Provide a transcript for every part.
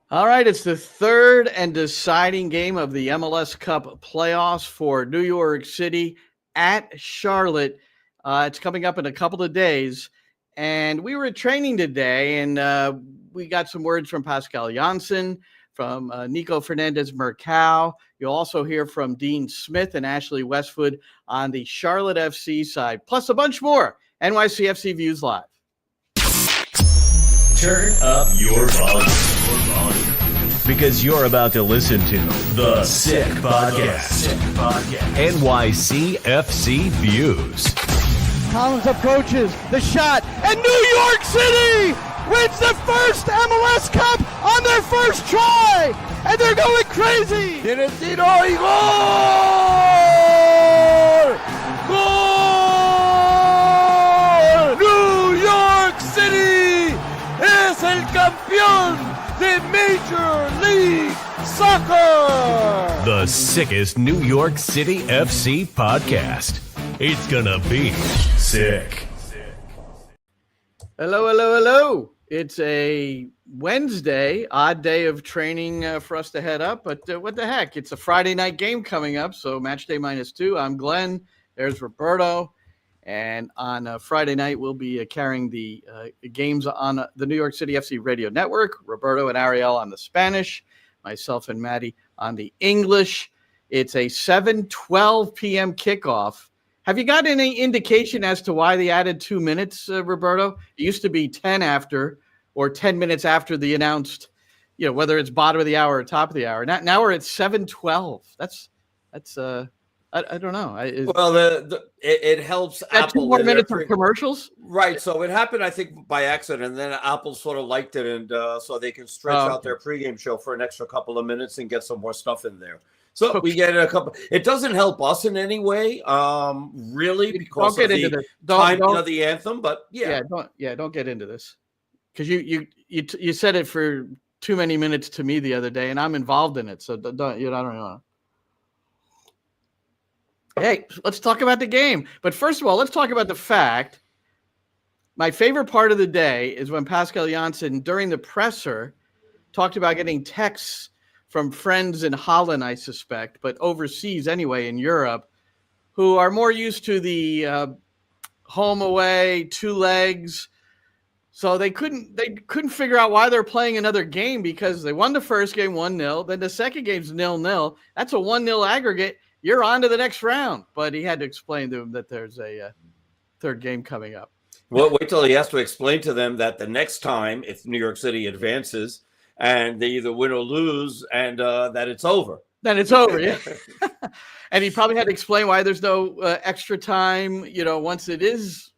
All right, it's the third and deciding game of the MLS Cup playoffs for New York City at Charlotte. It's coming up in a couple of days. And we were at training today, and we got some words from Pascal Janssen, from Nico Fernandez-Mercado. You'll also hear from Dean Smith and Ashley Westwood on the Charlotte FC side, plus a bunch more. NYCFC Views Live. Turn up your volume. Because you're about to listen to The Sick Podcast. NYCFC Views. Collins approaches the shot, and New York City wins the first MLS Cup on their first try, and they're going crazy. Tiene tiro y gol! Gol! New York City es el campeón de Major League Soccer! The sickest New York City FC podcast. It's gonna be sick. Hello, hello, hello. It's a Wednesday, odd day of training for us to head up, but what the heck? It's a Friday night game coming up, so match day -2. I'm Glenn. There's Roberto. And on Friday night, we'll be carrying the games on the New York City FC radio network. Roberto and Ariel on the Spanish, myself and Maddie on the English. It's a 7:12 p.m. kickoff. Have you got any indication as to why they added 2 minutes, Roberto? It used to be 10 after or 10 minutes after the announced, whether it's bottom of the hour or top of the hour. Now we're at 7:12. That's I don't know. It helps Apple. 2 more minutes of commercials? Right. So it happened, I think, by accident. And then Apple sort of liked it. And so they can stretch out their pregame show for an extra couple of minutes and get some more stuff in there. So we get a couple. It doesn't help us in any way, really, because of the timing of the anthem. But don't get into this, because you said it for too many minutes to me the other day, and I'm involved in it. So don't I don't know. Hey, let's talk about the game. But first of all, let's talk about the fact. My favorite part of the day is when Pascal Janssen, during the presser, talked about getting texts from friends in Holland, I suspect, but overseas anyway, in Europe, who are more used to the home away, 2 legs. So they couldn't figure out why they're playing another game, because they won the first game 1-0. Then the second game's 0-0. That's a 1-0 aggregate. You're on to the next round. But he had to explain to him that there's a third game coming up. Well, wait till he has to explain to them that the next time, if New York City advances and they either win or lose, and that it's over. Then it's over, yeah. And he probably had to explain why there's no extra time, once it is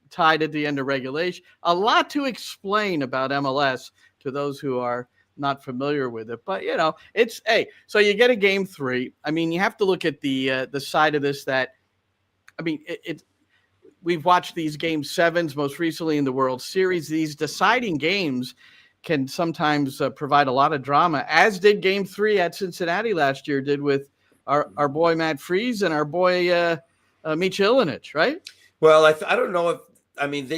tied at the end of regulation. A lot to explain about MLS to those who are not familiar with it, but so you get a game 3. I mean, you have to look at the side of this that, we've watched these game 7s most recently in the World Series. These deciding games can sometimes provide a lot of drama, as did game 3 at Cincinnati last year did with our boy Matt Freese and our boy Micha Ilinic, right? Well, I don't know if.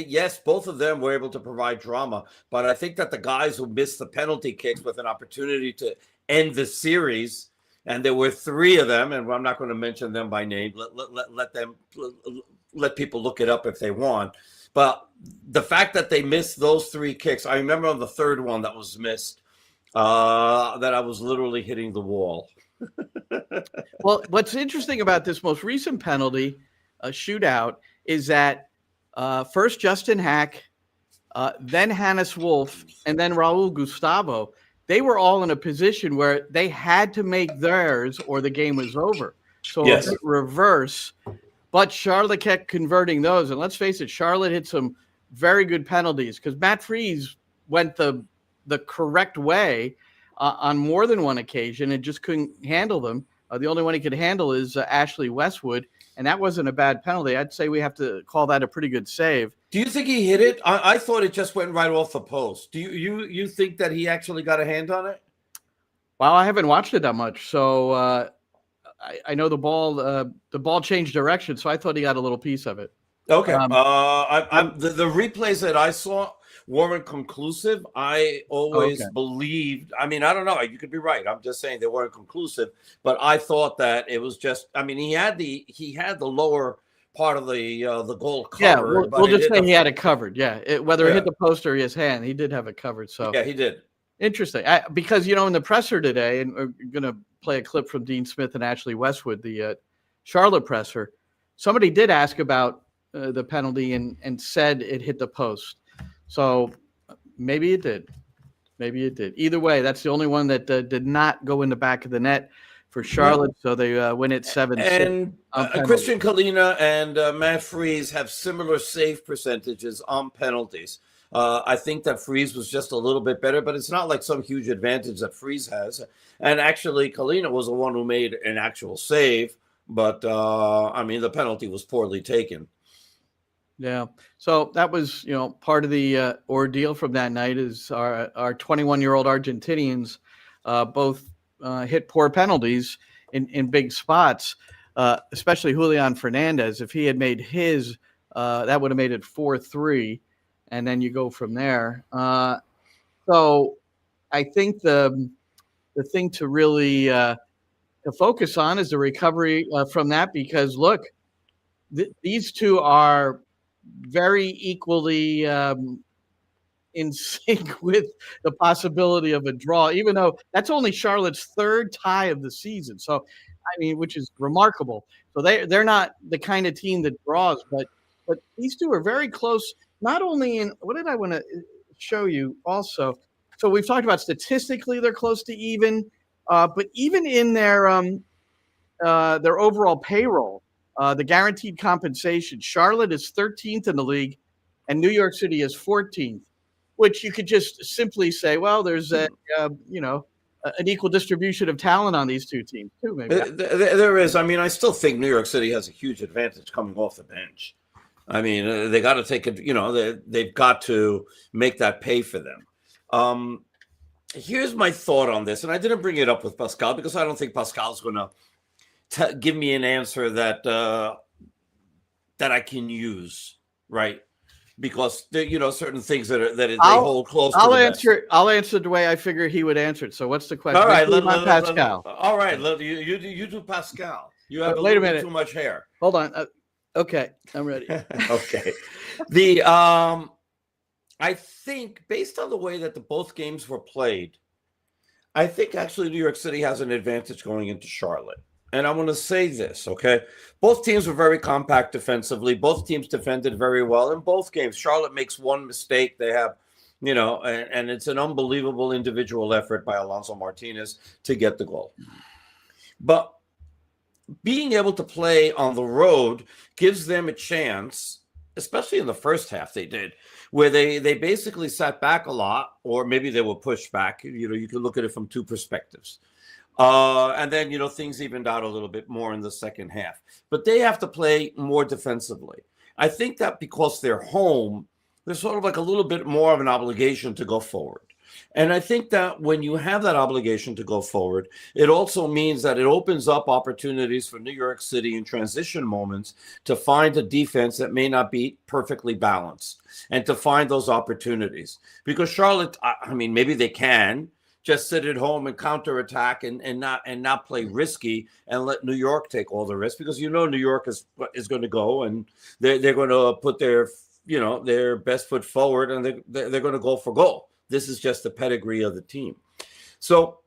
Yes, both of them were able to provide drama, but I think that the guys who missed the penalty kicks with an opportunity to end the series, and there were 3 of them, and I'm not going to mention them by name. Let people look it up if they want. But the fact that they missed those 3 kicks, I remember on the third one that was missed, that I was literally hitting the wall. Well, what's interesting about this most recent penalty shootout is that first Justin Hack, then Hannes Wolf, and then Raul Gustavo, they were all in a position where they had to make theirs or the game was over. So yes. Reverse, but Charlotte kept converting those. And let's face it, Charlotte hit some very good penalties, because Matt Freese went the correct way on more than one occasion and just couldn't handle them. The only one he could handle is Ashley Westwood, and that wasn't a bad penalty. I'd say we have to call that a pretty good save. Do you think he hit it? I thought it just went right off the post. Do you think that he actually got a hand on it? Well, I haven't watched it that much, so I know the ball changed direction, so I thought he got a little piece of it. Okay. The replays that I saw weren't conclusive. I always believed, I mean, I don't know, you could be right. I'm just saying they weren't conclusive, but I thought that it was just, I mean, he had the lower part of the goal covered. Yeah, we'll just say he had it covered. Yeah, whether it hit the post or his hand, he did have it covered. So yeah, he did. Interesting. Because, in the presser today, and we're going to play a clip from Dean Smith and Ashley Westwood, the Charlotte presser, somebody did ask about the penalty and said it hit the post. So maybe it did. Maybe it did. Either way, that's the only one that did not go in the back of the net for Charlotte. So they win it 7-6. And Christian Kalina and Matt Freese have similar save percentages on penalties. I think that Freese was just a little bit better, but it's not like some huge advantage that Freese has. And actually, Kalina was the one who made an actual save, but I mean, the penalty was poorly taken. Yeah. So that was, part of the ordeal from that night is our 21-year-old Argentinians both hit poor penalties in big spots, especially Julian Fernandez. If he had made his, that would have made it 4-3. And then you go from there. So I think the thing to really to focus on is the recovery from that, because look, these two are very equally in sync with the possibility of a draw, even though that's only Charlotte's third tie of the season. So, I mean, which is remarkable. So they're not the kind of team that draws, but these two are very close. Not only in, what did I want to show you also? So we've talked about statistically they're close to even, but even in their overall payroll, the guaranteed compensation, Charlotte is 13th in the league, and New York City is 14th. Which you could just simply say, well, there's an equal distribution of talent on these two teams too. Maybe there is. I mean, I still think New York City has a huge advantage coming off the bench. I mean, they got to take it. They've got to make that pay for them. Here's my thought on this, and I didn't bring it up with Pascal because I don't think Pascal's going to give me an answer that I can use, right? Because certain things that they hold close. I'll answer the way I figure he would answer it. So what's the question? All right, Pascal. All right, you do Pascal. You have wait a minute. Too much hair. Hold on. Okay, I'm ready. Okay. I think based on the way that both games were played, I think actually New York City has an advantage going into Charlotte. And I want to say this, okay? Both teams were very compact defensively. Both teams defended very well in both games. Charlotte makes one mistake. They have, and it's an unbelievable individual effort by Alonso Martinez to get the goal. But being able to play on the road gives them a chance, especially in the first half they did, where they basically sat back a lot, or maybe they were pushed back. You can look at it from two perspectives. And then, things evened out a little bit more in the second half. But they have to play more defensively. I think that because they're home, there's sort of like a little bit more of an obligation to go forward. And I think that when you have that obligation to go forward, it also means that it opens up opportunities for New York City in transition moments to find a defense that may not be perfectly balanced and to find those opportunities. Because Charlotte, I mean, maybe they can just sit at home and counterattack and not play risky and let New York take all the risk, because New York is going to go and they're going to put their best foot forward and they're going to go for goal. This is just the pedigree of the team. So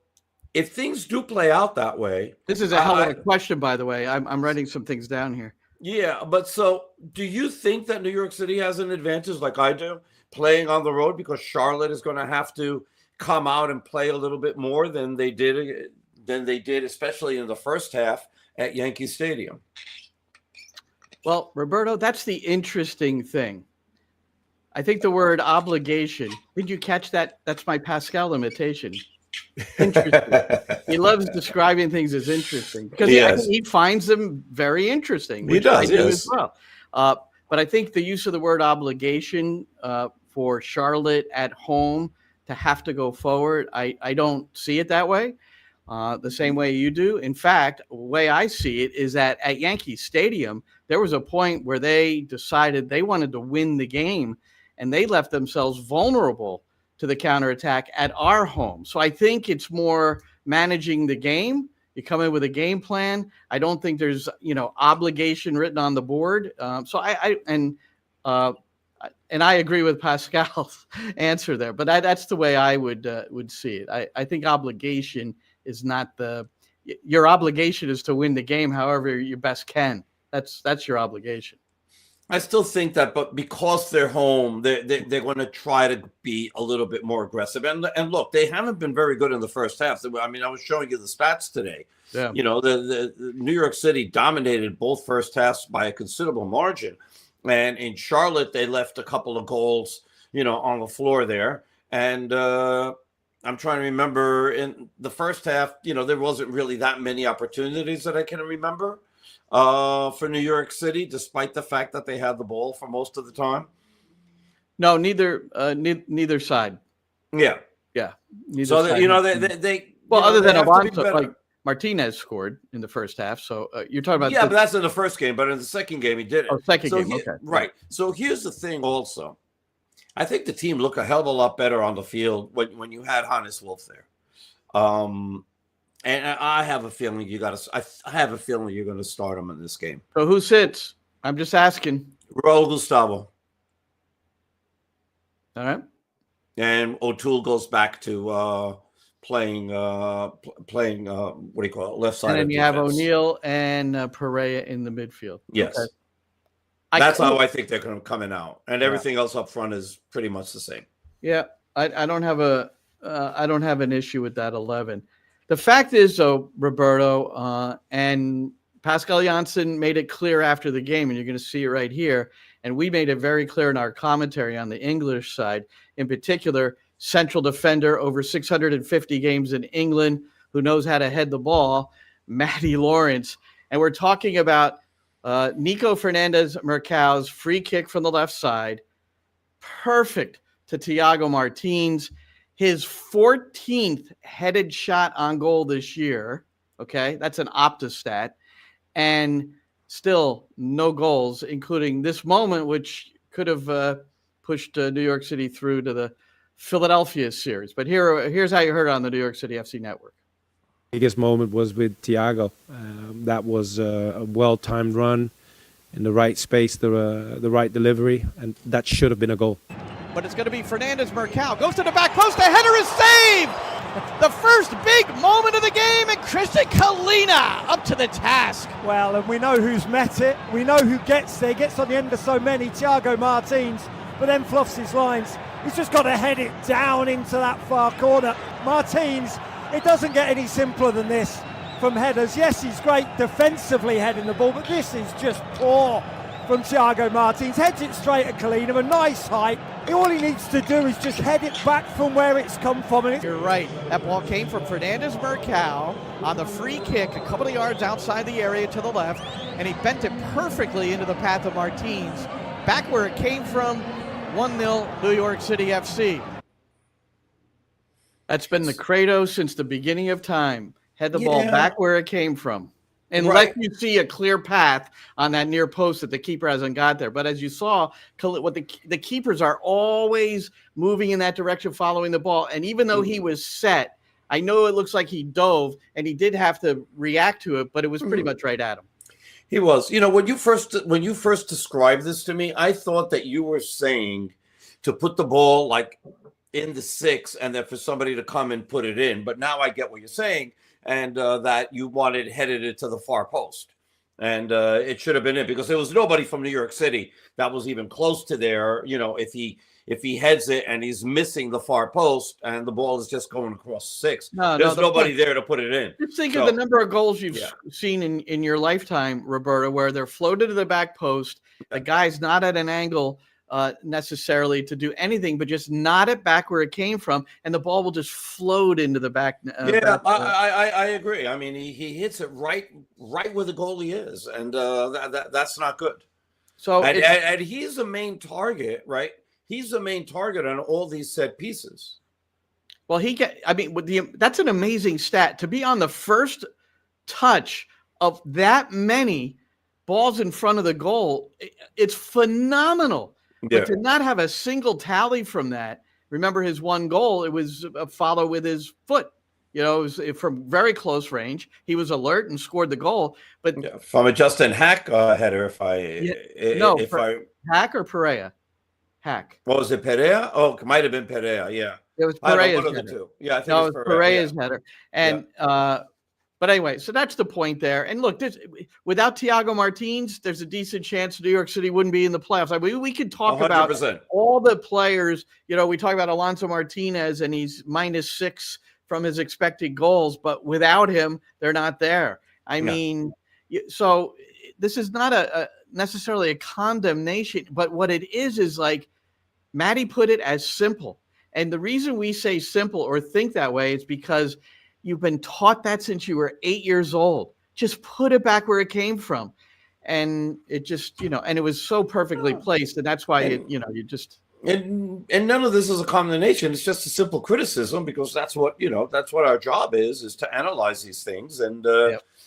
if things do play out that way, this is a hell of a question, by the way. I'm writing some things down here. Yeah, but so do you think that New York City has an advantage like I do playing on the road, because Charlotte is going to have to come out and play a little bit more than they did, especially in the first half at Yankee Stadium? Well, Roberto, that's the interesting thing. I think the word obligation, did you catch that? That's my Pascal imitation. Interesting. He loves describing things as interesting because he finds them very interesting. Which he does, I do as well. But I think the use of the word obligation for Charlotte at home to have to go forward, I don't see it that way, the same way you do. In fact, the way I see it is that at Yankee Stadium, there was a point where they decided they wanted to win the game, and they left themselves vulnerable to the counterattack at our home. So I think it's more managing the game. You come in with a game plan. I don't think there's, obligation written on the board. So I agree with Pascal's answer there, but that's the way I would see it. I think obligation is not your obligation is to win the game however you best can. That's your obligation. I still think that, but because they're home, they're going to try to be a little bit more aggressive. And look, they haven't been very good in the first half. I mean, I was showing you the stats today. Yeah. The New York City dominated both first halves by a considerable margin. And in Charlotte, they left a couple of goals, on the floor there. And I'm trying to remember in the first half, there wasn't really that many opportunities that I can remember for New York City, despite the fact that they had the ball for most of the time. No, neither side. Yeah. Yeah. So, they other than Alonso, like Martinez scored in the first half. So you're talking about. Yeah, but that's in the first game. But in the second game, he did it. Oh, second game. Okay. Right. So here's the thing also. I think the team looked a hell of a lot better on the field when you had Hannes Wolf there. And I have a feeling I have a feeling you're going to start him in this game. So who sits? I'm just asking. Raul Gustavo. All right. And O'Toole goes back to playing what do you call it? Left side. And then you have O'Neal and Pereira in the midfield. Yes. Okay. That's how I think they're going to come out, and everything else up front is pretty much the same. Yeah, I don't have an issue with that 11. The fact is, though, Roberto and Pascal Janssen made it clear after the game, and you're going to see it right here. And we made it very clear in our commentary on the English side, in particular, central defender over 650 games in England, who knows how to head the ball, Matty Lawrence, and we're talking about. Nico Fernandez Mercau's free kick from the left side, perfect to Thiago Martins, his 14th headed shot on goal this year. Okay, that's an Opta stat, and still no goals, including this moment, which could have pushed New York City through to the Philadelphia series. But here's how you heard it on the New York City FC network. Biggest moment was with Thiago. That was a well-timed run in the right space, the right delivery, and that should have been a goal. But it's going to be Fernandez Mercau. Goes to the back post. The header is saved. The first big moment of the game, and Christian Kalina up to the task. Well, and we know who's met it. We know who gets there. Gets on the end of so many, Thiago Martins, but then fluffs his lines. He's just got to head it down into that far corner. Martins, it doesn't get any simpler than this from headers. Yes, he's great defensively heading the ball, but this is just poor from Thiago Martins. Heads it straight at Kalina, a nice height. All he needs to do is just head it back from where it's come from. And you're right. That ball came from Fernandez Mercau on the free kick, a couple of yards outside the area to the left, and he bent it perfectly into the path of Martins. Back where it came from, 1-0 New York City FC. That's been the credo since the beginning of time. Head the ball back where it came from. And let you see a clear path on that near post that the keeper hasn't got there. But as you saw, what the keepers are always moving in that direction, following the ball. And even though he was set, I know it looks like he dove, and he did have to react to it, but it was pretty much right at him. He was. When you first described this to me, I thought that you were saying to put the ball like in the 6 and then for somebody to come and put it in. But now I get what you're saying, and that you wanted headed it to the far post. And it should have been it because there was nobody from New York City that was even close to there. If he heads it and he's missing the far post and the ball is just going across 6, there's nobody there to put it in. Just think of the number of goals you've seen in your lifetime, Roberta, where they're floated to the back post. The guy's not at an angle necessarily to do anything, but just nod it back where it came from, and the ball will just float into the back. I agree. I mean, he hits it right where the goalie is, and that's not good. So, and he's the main target, right? He's the main target on all these set pieces. Well, that's an amazing stat to be on the first touch of that many balls in front of the goal. It's phenomenal. But to not have a single tally from that, remember his one goal, it was a follow with his foot. You know, it was from very close range. He was alert and scored the goal. But from a Justin Hack header, Hack or Perea? Hack. What was it, Perea? Oh, it might have been Perea, yeah. It was Perea's header. Two. Yeah, I think it was Perea's header. And but anyway, so that's the point there. And look, without Thiago Martins, there's a decent chance New York City wouldn't be in the playoffs. I mean, we could talk 100%. About all the players. You know, we talk about Alonso Martinez, and he's -6 from his expected goals, but without him, they're not there. I mean, so this is not necessarily a condemnation, but what it is like Maddie put it as simple. And the reason we say simple or think that way is because you've been taught that since you were 8 years old. Just put it back where it came from. And it just, and it was so perfectly placed. And that's why, you just. And none of this is a condemnation. It's just a simple criticism, because that's what our job is to analyze these things. And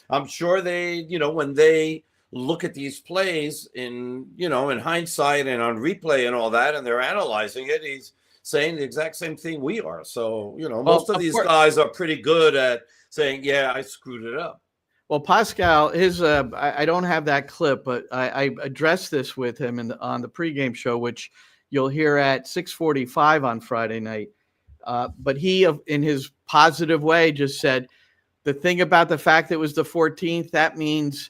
I'm sure they, when they look at these plays in hindsight and on replay and all that, and they're analyzing it, he's saying the exact same thing we are. So, most of these guys are pretty good at saying, yeah, I screwed it up. Well, Pascal, I don't have that clip, but I addressed this with him on the pregame show, which you'll hear at 6:45 on Friday night. But he, in his positive way, just said, the thing about the fact that it was the 14th, that means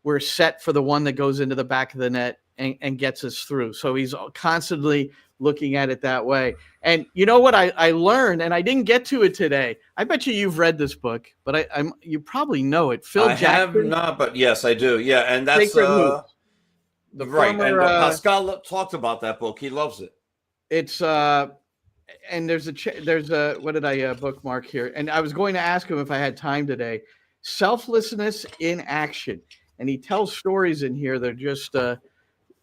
we're set for the one that goes into the back of the net and gets us through. So he's constantly looking at it that way. And you know what I learned, and I didn't get to it today. I bet you've read this book, but you probably know it. Phil Jackson. I have not, but yes, I do. Yeah, and that's right. And Pascal talked about that book. He loves it. It's and there's a what did I bookmark here? And I was going to ask him if I had time today. Selflessness in Action, and he tells stories in here that are just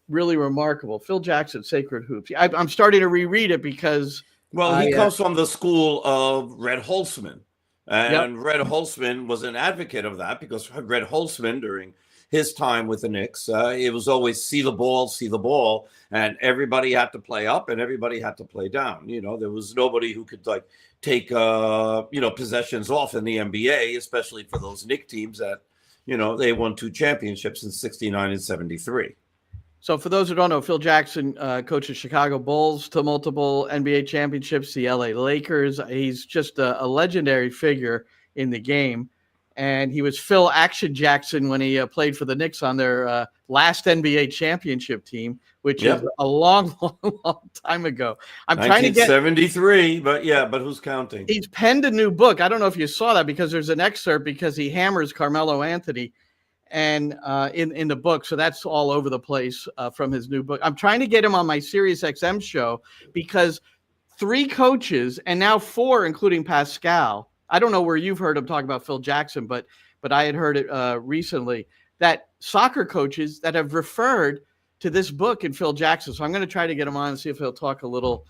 really remarkable. Phil Jackson, Sacred Hoops. I'm starting to reread it because he comes from the school of Red Holzman, and Red Holzman was an advocate of that, because Red Holzman, during his time with the Knicks, it was always see the ball, and everybody had to play up and everybody had to play down. There was nobody who could take possessions off in the NBA, especially for those Knicks teams that they won 2 championships in '69 and '73. So for those who don't know, Phil Jackson coaches Chicago Bulls to multiple NBA championships, the LA Lakers. He's just a legendary figure in the game. And he was Phil Action Jackson when he played for the Knicks on their last NBA championship team, which is a long, long, long time ago. I'm trying to get 1973, but who's counting? He's penned a new book. I don't know if you saw that, because there's an excerpt because he hammers Carmelo Anthony and in the book. So that's all over the place from his new book. I'm trying to get him on my Sirius XM show, because 3 coaches, and now 4, including Pascal. I don't know where you've heard him talk about Phil Jackson, but I had heard it recently, that soccer coaches that have referred to this book and Phil Jackson. So I'm going to try to get him on and see if he'll talk a little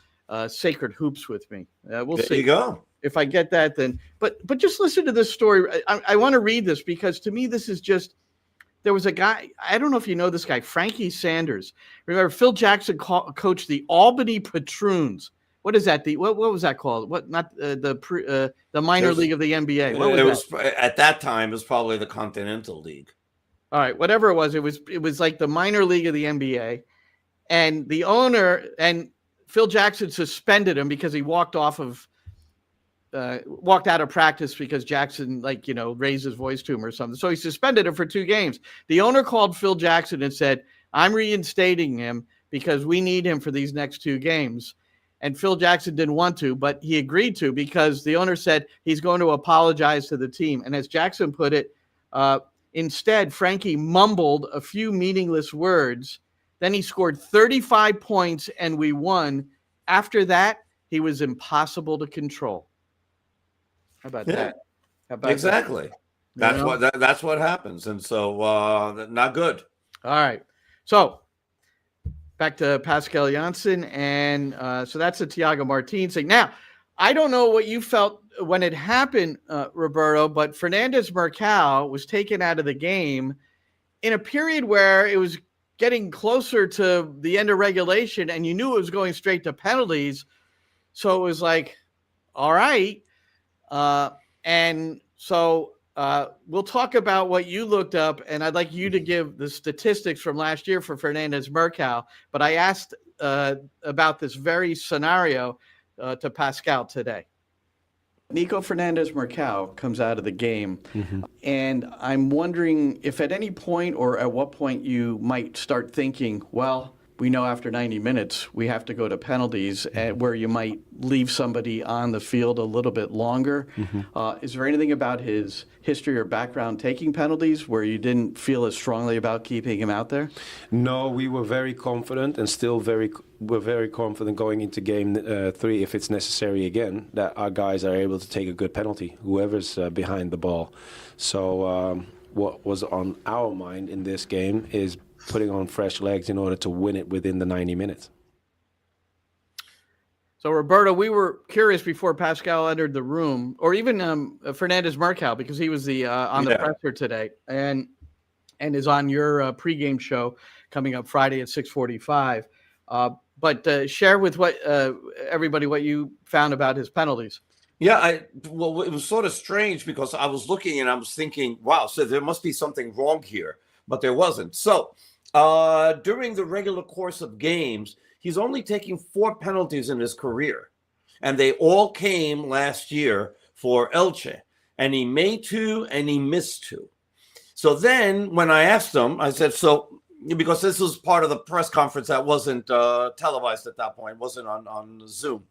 Sacred Hoops with me. We'll see. There you go. If I get that, then. But just listen to this story. I want to read this, because to me this is just. There was a guy, I don't know if you know this guy, Frankie Sanders. Remember, Phil Jackson coached the Albany Patroons. What is that? What was that called? What, not the minor league of the NBA? What was that? At that time, it was probably the Continental League. All right, whatever it was like the minor league of the NBA. And the owner, and Phil Jackson suspended him because he walked out of practice because Jackson, raised his voice to him or something. So he suspended him for 2 games. The owner called Phil Jackson and said, I'm reinstating him because we need him for these next 2 games. And Phil Jackson didn't want to, but he agreed to, because the owner said he's going to apologize to the team. And as Jackson put it, instead, Frankie mumbled a few meaningless words. Then he scored 35 points and we won. After that, he was impossible to control. How about that? How about exactly. That? That's what happens. And so not good. All right. So back to Pascal Janssen. And so that's a Thiago Martins thing. Now, I don't know what you felt when it happened, Roberto, but Fernandez Mercado was taken out of the game in a period where it was getting closer to the end of regulation, and you knew it was going straight to penalties. So it was like, all right. And so we'll talk about what you looked up, and I'd like you to give the statistics from last year for Fernandez Mercal. But I asked about this very scenario to Pascal today. Nico Fernandez Mercal comes out of the game, and I'm wondering if at any point or at what point you might start thinking, well, we know after 90 minutes we have to go to penalties, where you might leave somebody on the field a little bit longer. Is there anything about his history or background taking penalties where you didn't feel as strongly about keeping him out there? No, we were very confident and still very confident going into game 3, if it's necessary again, that our guys are able to take a good penalty, whoever's behind the ball. So what was on our mind in this game is putting on fresh legs in order to win it within the 90 minutes. So, Roberto, we were curious before Pascal entered the room, or even Fernandez Mercal, because he was the on the presser today, and is on your pregame show coming up Friday at 6:45. But share with everybody what you found about his penalties. Yeah, well, it was sort of strange because I was looking and I was thinking, wow, so there must be something wrong here, but there wasn't. So during the regular course of games, he's only taking 4 penalties in his career, and they all came last year for Elche, and he made 2 and he missed 2. So then when I asked him, I said, so because this was part of the press conference that wasn't televised at that point, wasn't on Zoom.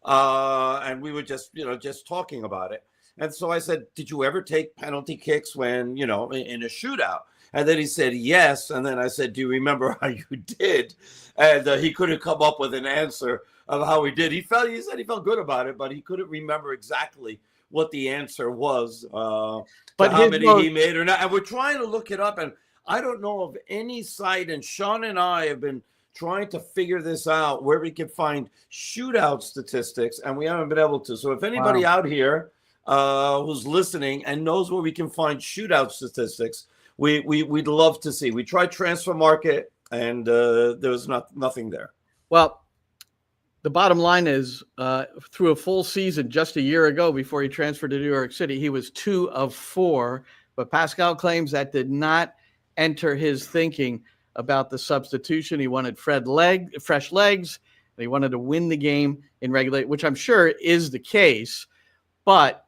And we were just talking about it. And so I said, did you ever take penalty kicks when, in a shootout? And then he said, yes. And then I said, do you remember how you did? And he couldn't come up with an answer of how he did. He said he felt good about it, but he couldn't remember exactly what the answer was, but how many he made or not. And we're trying to look it up, and I don't know of any site, and Sean and I have been trying to figure this out, where we can find shootout statistics, and we haven't been able to. So if anybody out here who's listening and knows where we can find shootout statistics, we'd love to see. We tried Transfer Market, and there was nothing there. Well, the bottom line is, through a full season just a year ago before he transferred to New York City, he was 2 of 4. But Pascal claims that did not enter his thinking about the substitution. He wanted fresh legs, and he wanted to win the game in regulation, which I'm sure is the case. But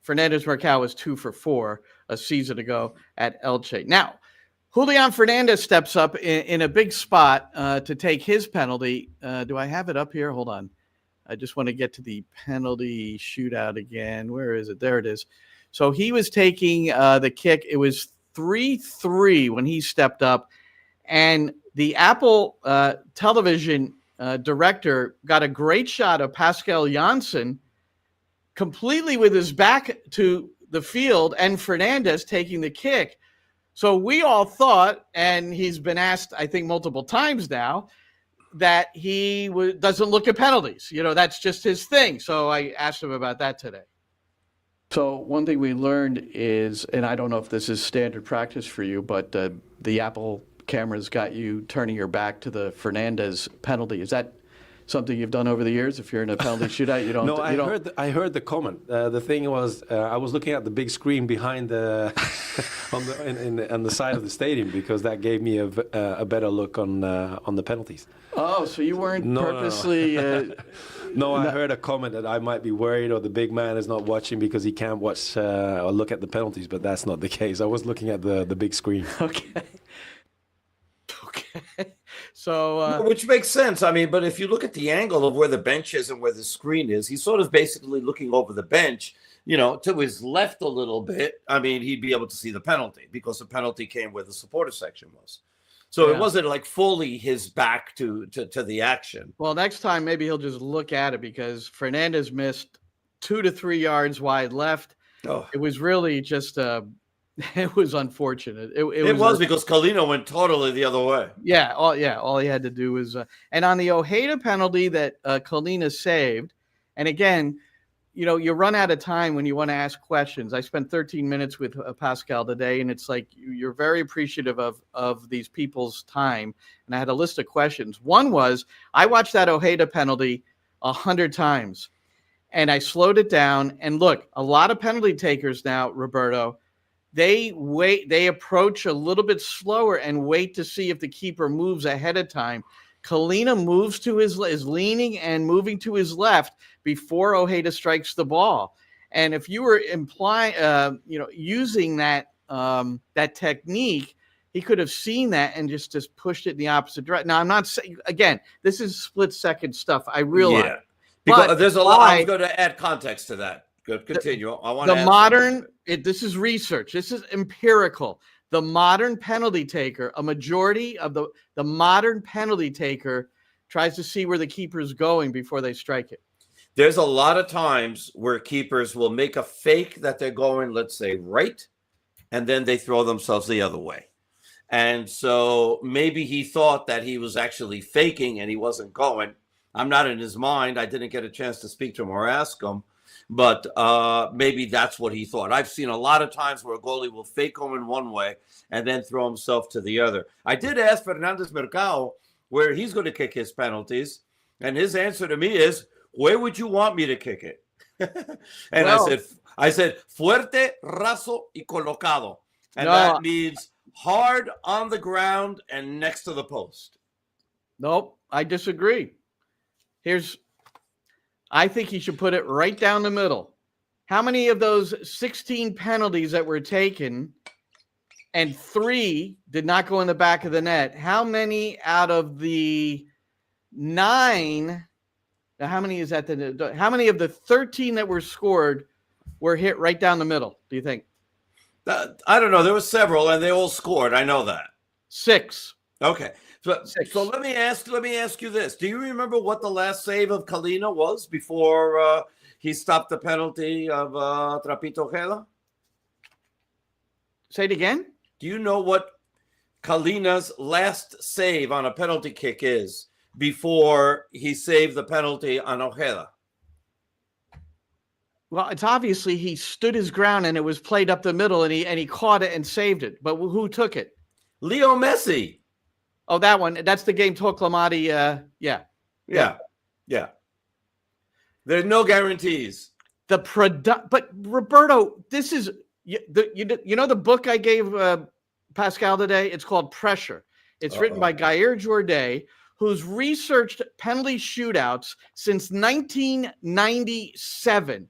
Fernandez Mercal was 2 for 4 a season ago at Elche. Now, Julian Fernandez steps up in a big spot to take his penalty. Do I have it up here? Hold on. I just want to get to the penalty shootout again. Where is it? There it is. So he was taking the kick. It was 3-3 when he stepped up. And the Apple television director got a great shot of Pascal Janssen completely with his back to the field and Fernandez taking the kick. So we all thought, and he's been asked, I think, multiple times now, that he doesn't look at penalties. That's just his thing. So I asked him about that today. So one thing we learned is, and I don't know if this is standard practice for you, but the Apple cameras got you turning your back to the Fernandez penalty. Is that something you've done over the years? If you're in a penalty shootout, you don't. No, I heard the comment. The thing was, I was looking at the big screen behind the on the side of the stadium, because that gave me a better look on the penalties. Oh, so you weren't purposely. No, I heard a comment that I might be worried, or the big man is not watching because he can't watch or look at the penalties, but that's not the case. I was looking at the big screen. Okay. So, which makes sense. I mean, but if you look at the angle of where the bench is and where the screen is, he's sort of basically looking over the bench, to his left a little bit. I mean, he'd be able to see the penalty because the penalty came where the supporter section was. So It wasn't like fully his back to the action. Well, next time maybe he'll just look at it, because Fernandez missed 2 to 3 yards wide left. Oh. It was really just it was unfortunate. It was because Colino went totally the other way. Yeah. All he had to do was, and on the Ojeda penalty that Colina saved, and again, you run out of time when you want to ask questions. I spent 13 minutes with Pascal today, and it's like you're very appreciative of these people's time. And I had a list of questions. One was, I watched that Ojeda penalty 100 times, and I slowed it down. And look, a lot of penalty takers now, Roberto, they approach a little bit slower and wait to see if the keeper moves ahead of time. Kalina moves is leaning and moving to his left before Ojeda strikes the ball. And if you were using that technique, he could have seen that and just pushed it in the opposite direction. Now, I'm not saying, again, this is split-second stuff. I realize. Yeah. Because there's a lot. I'm going to add context to that. Good, continue. I want to. The modern. This is research. This is empirical. The modern penalty taker, a majority of the modern penalty taker, tries to see where the keeper's going before they strike it. There's a lot of times where keepers will make a fake that they're going, let's say, right, and then they throw themselves the other way. And so maybe he thought that he was actually faking and he wasn't going. I'm not in his mind. I didn't get a chance to speak to him or ask him. But maybe that's what he thought. I've seen a lot of times where a goalie will fake going one way and then throw himself to the other. I did ask Fernandez Mercado where he's going to kick his penalties, and his answer to me is, where would you want me to kick it? And I said, fuerte, raso y colocado. And that means hard on the ground and next to the post. Nope, I disagree. I think he should put it right down the middle. How many of those 16 penalties that were taken and 3 did not go in the back of the net? How many out of the 9? Now, how many is that? How many of the 13 that were scored were hit right down the middle, do you think? I don't know. There were several, and they all scored. I know that. 6. Okay. So let me ask you this. Do you remember what the last save of Kalina was before he stopped the penalty of Trapito Ojeda? Say it again? Do you know what Kalina's last save on a penalty kick is before he saved the penalty on Ojeda? Well, it's obviously he stood his ground and it was played up the middle and he caught it and saved it. But who took it? Leo Messi. Oh, that one. That's the game Toklamati. Yeah. There's no guarantees. But Roberto, this is the book I gave Pascal today. It's called Pressure. It's written by Gair Jourdain, who's researched penalty shootouts since 1997,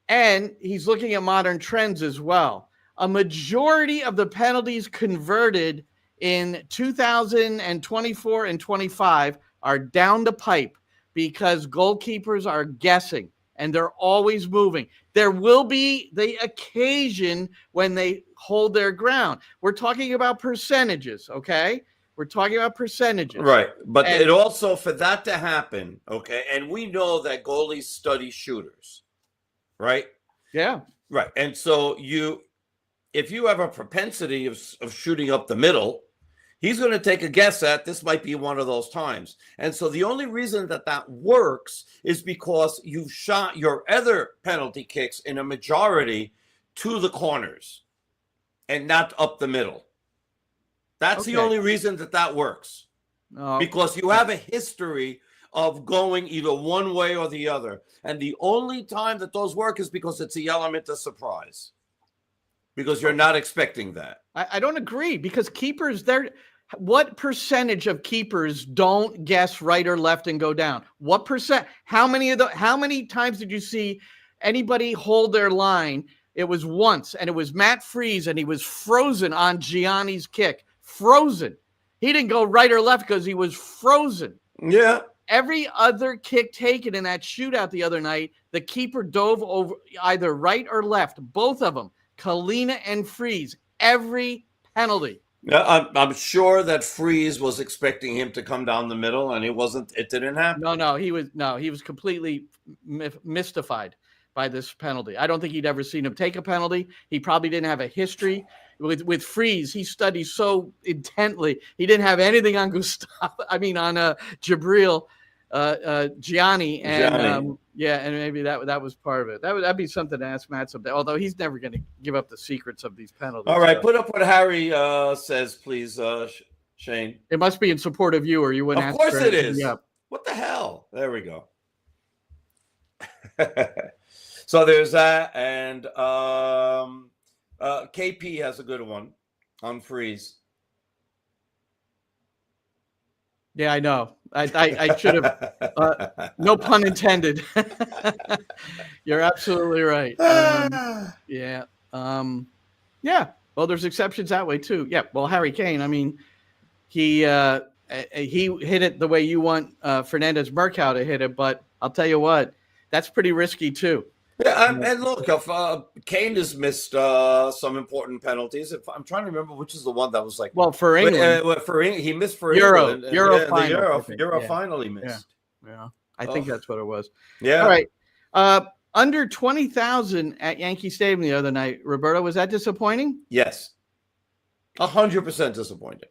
and he's looking at modern trends as well. A majority of the penalties converted in 2024 and 25 are down the pipe because goalkeepers are guessing and they're always moving. There will be the occasion when they hold their ground. We're talking about percentages, okay? We're talking about percentages. Right. But it also, for that to happen, okay, and we know that goalies study shooters, right? Yeah. Right. And so if you have a propensity of shooting up the middle, he's going to take a guess at this might be one of those times. And so the only reason that works is because you've shot your other penalty kicks in a majority to the corners and not up the middle. That's the only reason that works. Because you have a history of going either one way or the other. And the only time that those work is because it's the element of surprise. Because you're not expecting that. I don't agree, because keepers, what percentage of keepers don't guess right or left and go down? What percent? How many times did you see anybody hold their line? It was once, and it was Matt Freese, and he was frozen on Gianni's kick. Frozen. He didn't go right or left because he was frozen. Yeah. Every other kick taken in that shootout the other night, the keeper dove over either right or left, both of them. Kalina and Freese, every penalty. Yeah, I'm sure that Freese was expecting him to come down the middle, and it didn't happen. No, he was completely mystified by this penalty. I don't think he'd ever seen him take a penalty. He probably didn't have a history with Freese. He studied so intently. He didn't have anything on Jabril. Gianni, and Gianni. and maybe that was part of it. That'd be something to ask Matt someday. Although he's never going to give up the secrets of these penalties. All right, put up what Harry says, please, Shane. It must be in support of you, or you wouldn't. Of ask course for it anything is. up. What the hell? There we go. So there's that, and KP has a good one on freeze. Yeah, I know. I should have. No pun intended. You're absolutely right. Yeah. Well, there's exceptions that way too. Yeah. Well, Harry Kane. I mean, he hit it the way you want Fernandez Mercado to hit it, but I'll tell you what, that's pretty risky too. Yeah, and look, Kane has missed some important penalties. I'm trying to remember which is the one that was like. Well, for England, he missed for Euro England. final. The Euro final he missed. Yeah. I think that's what it was. Yeah. All right. Under 20,000 at Yankee Stadium the other night. Roberto, was that disappointing? Yes. 100% disappointing.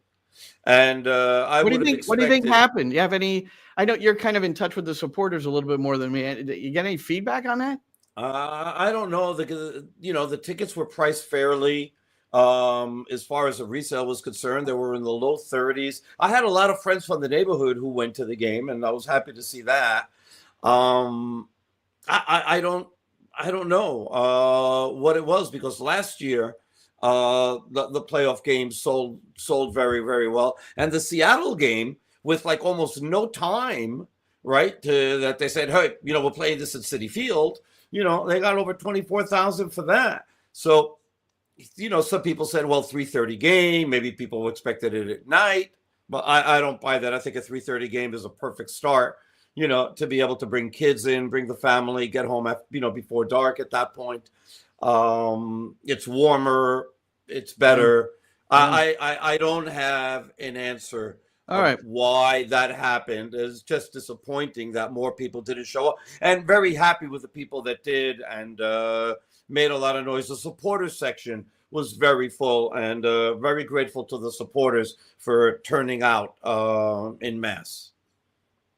And what do you think happened? You have any? I know you're kind of in touch with the supporters a little bit more than me. You get any feedback on that? I don't know. The tickets were priced fairly. As far as the resale was concerned, they were in the low 30s. I had a lot of friends from the neighborhood who went to the game, and I was happy to see that. I don't know what it was, because last year the playoff game sold very, very well, and the Seattle game with like almost no time, right? That they said, hey, we're playing this at Citi Field. They got over 24,000 for that. So, some people said, well, 3:30 game, maybe people expected it at night, but I don't buy that. I think a 3:30 game is a perfect start, to be able to bring kids in, bring the family, get home at, before dark at that point. It's warmer, it's better. I don't have an answer. All right. Why that happened. Is just disappointing that more people didn't show up, and very happy with the people that did, and made a lot of noise. The supporters section was very full, and very grateful to the supporters for turning out in mass.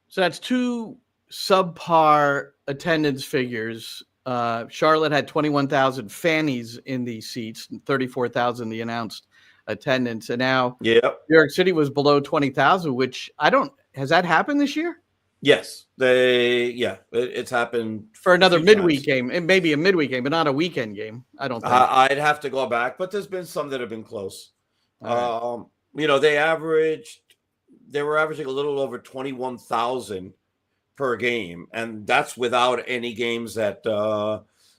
So that's two subpar attendance figures. Charlotte had 21,000 fannies in these seats, and 34,000 the announced attendance, and now New York City was below 20,000, which has that happened this year? Yes, it's happened for another midweek game. It may be a midweek game, but not a weekend game. I don't think. I'd have to go back, but there's been some that have been close. Right. They were averaging a little over 21,000 per game, and that's without any games at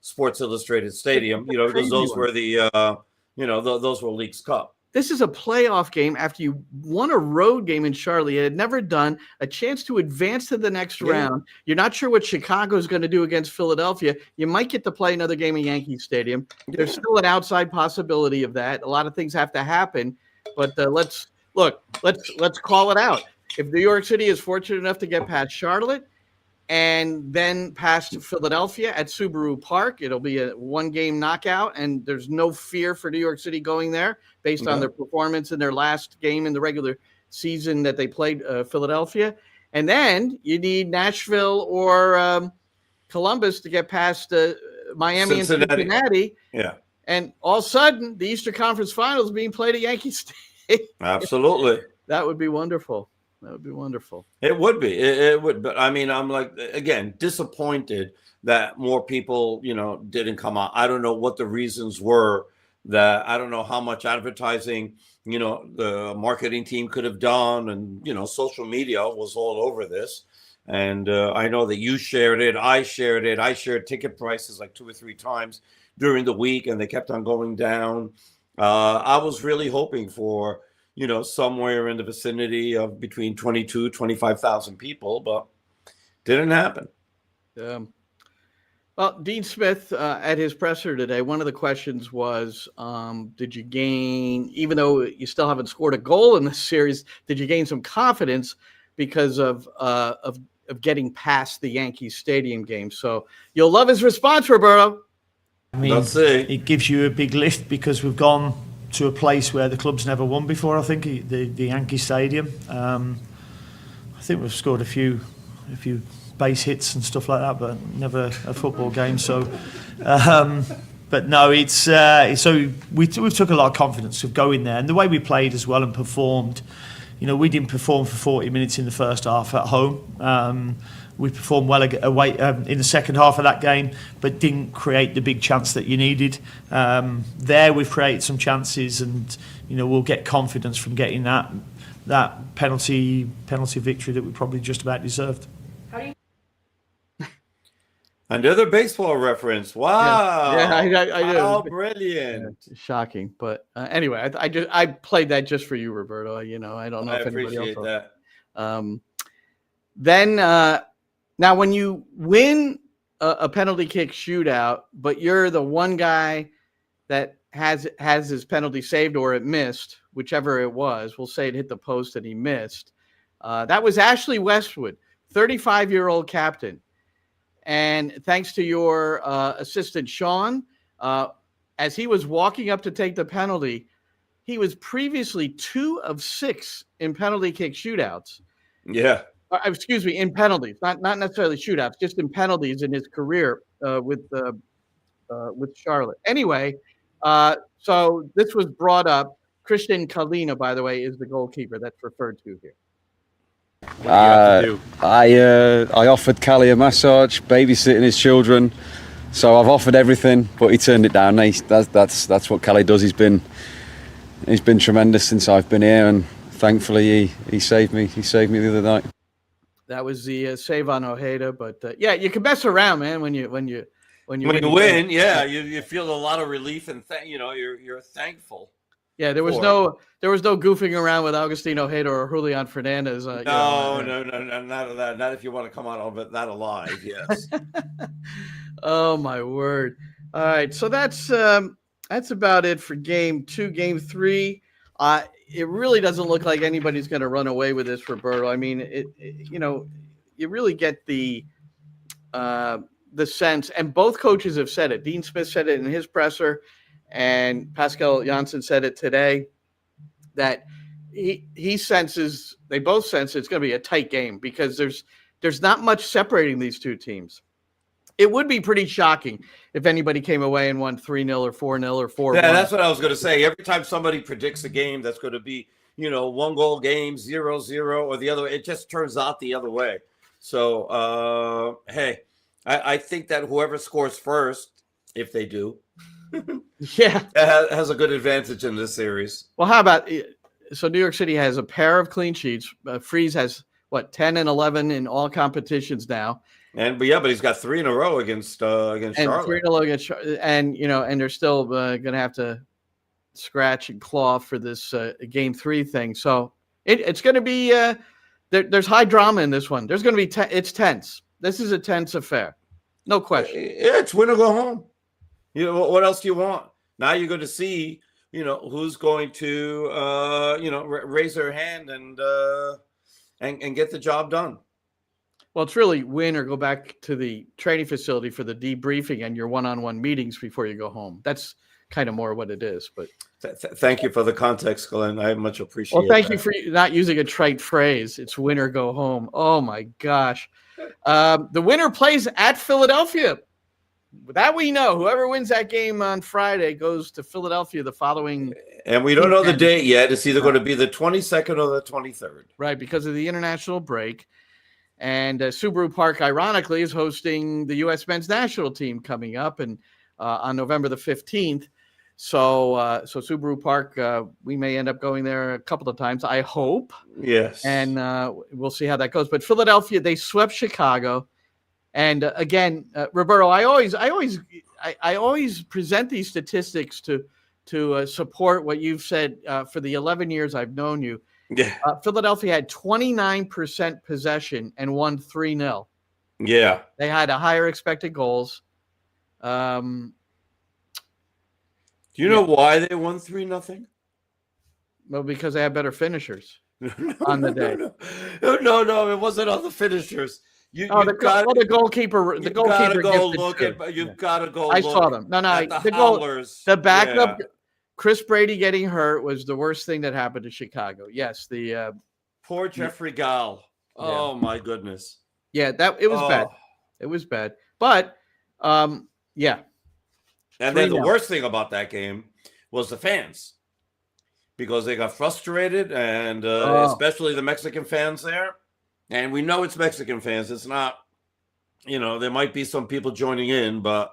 Sports Illustrated Stadium. Because those were those were Leagues Cup. This is a playoff game after you won a road game in Charlotte. You had never done a chance to advance to the next round. You're not sure what Chicago is going to do against Philadelphia. You might get to play another game at Yankee Stadium. There's still an outside possibility of that. A lot of things have to happen, but let's call it out. If New York City is fortunate enough to get past Charlotte and then past Philadelphia at Subaru Park, it'll be a one-game knockout, and there's no fear for New York City going there based on their performance in their last game in the regular season that they played Philadelphia. And then you need Nashville or Columbus to get past Miami and Cincinnati. Yeah. And all of a sudden, the Eastern Conference Finals being played at Yankee Stadium. Absolutely. That would be wonderful. That would be wonderful. It would be. It would. But I mean, I'm again, disappointed that more people, didn't come out. I don't know what the reasons were. I don't know how much advertising, the marketing team could have done. And, social media was all over this. And I know that you shared it. I shared it. I shared ticket prices like 2 or 3 times during the week, and they kept on going down. I was really hoping for, somewhere in the vicinity of between 22,000, 25,000 people, but didn't happen. Well, Dean Smith, at his presser today, one of the questions was, did you gain, even though you still haven't scored a goal in this series, did you gain some confidence because of getting past the Yankee Stadium game? So you'll love his response, Roberto. I mean, it gives you a big lift because we've gone to a place where the club's never won before, I think, the Yankee Stadium. I think we've scored a few a few base hits and stuff like that, but never a football game. So, but no, it's so we took a lot of confidence to go in there, and the way we played as well and performed. We didn't perform for 40 minutes in the first half at home. We performed well away in the second half of that game, but didn't create the big chance that you needed. There, we've created some chances, and we'll get confidence from getting that penalty victory that we probably just about deserved. Another baseball reference. Wow. Yeah, I do. How brilliant. Yeah, shocking. But anyway, I played that just for you, Roberto. I don't know if anybody else. I appreciate that. Then now when you win a penalty kick shootout, but you're the one guy that has his penalty saved or it missed, whichever it was. We'll say it hit the post and he missed. That was Ashley Westwood, 35-year-old captain. And thanks to your assistant, Sean, as he was walking up to take the penalty, he was previously 2 of 6 in penalty kick shootouts. Yeah. Excuse me, in penalties, not necessarily shootouts, just in penalties in his career with Charlotte. Anyway, so this was brought up. Christian Kalina, by the way, is the goalkeeper that's referred to here. I offered Callie a massage, babysitting his children, so I've offered everything, but he turned it down. That's what Callie does. He's been tremendous since I've been here, and thankfully he saved me. He saved me the other night. That was the save on Ojeda, but yeah, you can mess around, man, when you win. Yeah, you feel a lot of relief and you're thankful. Yeah, there was no goofing around with Agustin Ojeda or Julian Fernandez. No, none of that. Not if you want to come out of that alive. Yes. Oh my word! All right, so that's about it for game 2. Game 3, it really doesn't look like anybody's going to run away with this, Roberto. I mean, you really get the sense, and both coaches have said it. Dean Smith said it in his presser, and Pascal Janssen said it today, that he senses, they both sense it's going to be a tight game because there's not much separating these two teams. It would be pretty shocking if anybody came away and won 3-0 or 4-0 or 4-1. Yeah, that's what I was going to say. Every time somebody predicts a game that's going to be, 1-goal game, 0-0, or the other, it just turns out the other way. So, hey, I think that whoever scores first, if they do, yeah, has a good advantage in this series. Well, how about so New York City has a pair of clean sheets. Freeze has 10 and 11 in all competitions now. But he's got 3 in a row against Charlotte. 3 in a row against Charlotte, and they're still going to have to scratch and claw for this game 3 thing. So it's going to be there's high drama in this one. There's going to be it's tense. This is a tense affair, no question. Yeah, it's win or go home. What else do you want? Now you're going to see, who's going to, raise their hand and get the job done. Well, it's really win or go back to the training facility for the debriefing and your one-on-one meetings before you go home. That's kind of more what it is. But thank you for the context, Glenn. I much appreciate it. Well, thank you for not using a trite phrase. It's win or go home. Oh, my gosh. The winner plays at Philadelphia. That we know. Whoever wins that game on Friday goes to Philadelphia the following. And we don't know the date yet. It's either going to be the 22nd or the 23rd. Right, because of the international break. And Subaru Park, ironically, is hosting the U.S. men's national team coming up and on November the 15th. So Subaru Park, we may end up going there a couple of times, I hope. Yes. And we'll see how that goes. But Philadelphia, they swept Chicago. And again, Roberto, I always present these statistics to support what you've said for the 11 years I've known you. Yeah. Philadelphia had 29% possession and won 3-0. Yeah. They had a higher expected goals. Do you know why they won 3-0? Well, because they had better finishers on the day. No, it wasn't on the finishers. The goalkeeper. The goalkeeper. You've got to go. I saw them. No, the backup. Yeah. Chris Brady getting hurt was the worst thing that happened to Chicago. Yes, poor Jeffrey Gall. Oh my goodness. Yeah, it was bad. It was bad. But yeah. And then the worst thing about that game was the fans, because they got frustrated, and especially the Mexican fans there. And we know it's Mexican fans. It's not, there might be some people joining in, but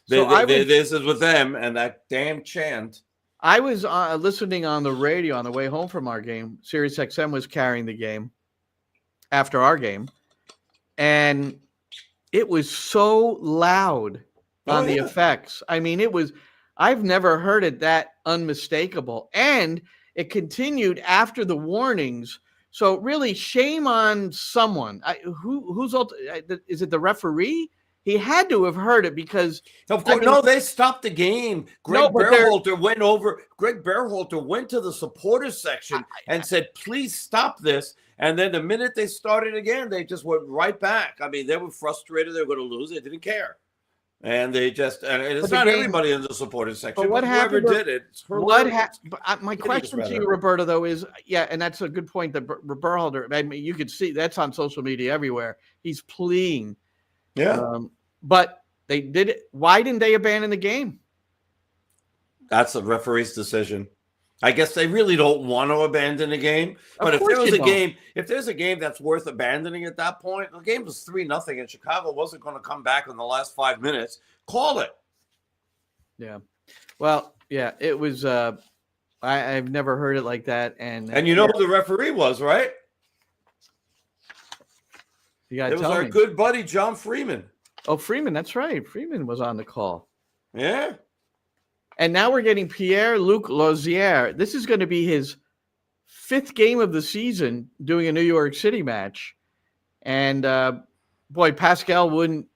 this is with them, and that damn chant. I was listening on the radio on the way home from our game. Sirius XM was carrying the game after our game, and it was so loud on the effects. I mean, I've never heard it that unmistakable. And it continued after the warnings. So really, shame on someone. Is it the referee? He had to have heard it, because of course, they stopped the game. Greg Berhalter went to the supporters section and said, "Please stop this." And then the minute they started again, they just went right back. I mean, they were frustrated; they were going to lose. They didn't care, and and it's not everybody in the supporters section. But what happened? Whoever did it? My question to you, Roberto, though, is and that's a good point. That Berhalter, I mean, you could see that's on social media everywhere. He's pleading. Yeah. But they did it. Why didn't they abandon the game? That's the referee's decision. I guess they really don't want to abandon the game. But if there's a game that's worth abandoning at that point, the game was 3-0, and Chicago wasn't going to come back in the last 5 minutes. Call it. Yeah. Well, yeah, it was. I've never heard it like that. And you know who the referee was, right? It was our good buddy John Freeman. Oh, Freeman, that's right. Freeman was on the call. Yeah. And now we're getting Pierre-Luc Lauzière. This is going to be his 5th game of the season doing a New York City match. And boy, Pascal wouldn't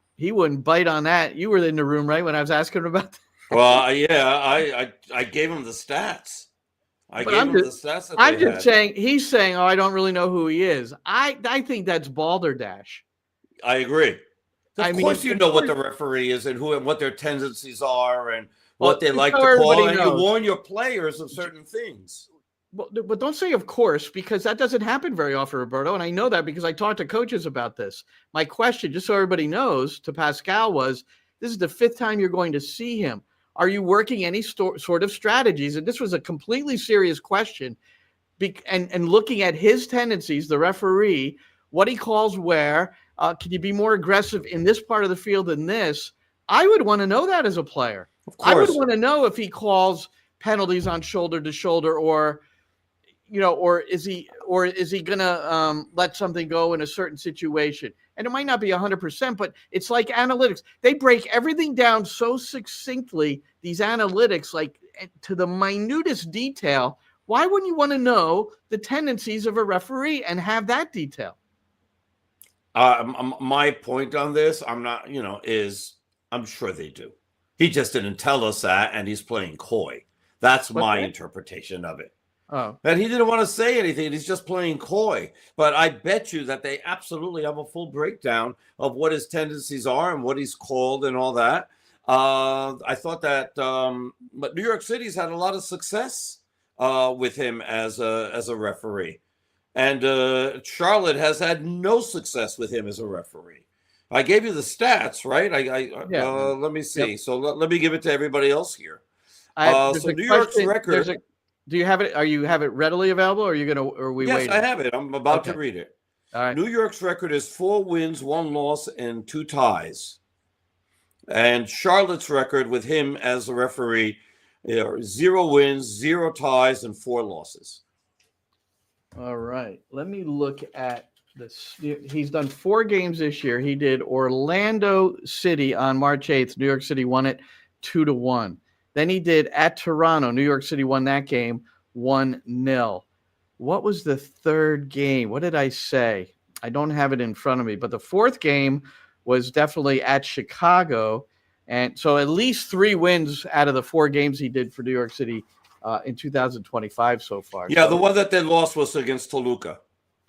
bite on that. You were in the room, right, when I was asking him about that? Well, yeah, I gave him the stats. I'm just saying, he's saying, I don't really know who he is. I think that's balderdash. I agree. Of course, you know what the referee is and what their tendencies are and what they like to call, and you warn your players of certain things. But don't say of course, because that doesn't happen very often, Roberto. And I know that because I talked to coaches about this. My question, just so everybody knows, to Pascal was, this is the 5th time you're going to see him. Are you working any sort of strategies? And this was a completely serious question. And looking at his tendencies, the referee, what he calls where, can you be more aggressive in this part of the field than this? I would want to know that as a player. Of course. I would want to know if he calls penalties on shoulder to shoulder, or is he going to let something go in a certain situation? And it might not be 100%, but it's like analytics. They break everything down so succinctly, these analytics, like to the minutest detail. Why wouldn't you want to know the tendencies of a referee and have that detail? My point on this, I'm sure they do. He just didn't tell us that, and he's playing coy. That's my interpretation of it. Oh. And he didn't want to say anything. He's just playing coy. But I bet you that they absolutely have a full breakdown of what his tendencies are and what he's called and all that. I thought that, but New York City's had a lot of success with him as a referee. And Charlotte has had no success with him as a referee. I gave you the stats, right? Let me see. Yep. So let me give it to everybody else here. So New York's record. Do you have it? You have it readily available, or are you going to? Or are we waiting? Yes, I have it. I'm about to read it. All right. New York's record is 4 wins, 1 loss, and 2 ties. And Charlotte's record with him as the referee, 0 wins, 0 ties, and 4 losses. All right. Let me look at this. He's done 4 games this year. He did Orlando City on March 8th. New York City won it 2-1. Then he did at Toronto. New York City won that game 1-0. What was the 3rd game? What did I say? I don't have it in front of me. But the 4th game was definitely at Chicago. And so at least 3 wins out of the 4 games he did for New York City in 2025 so far. Yeah, the one that they lost was against Toluca.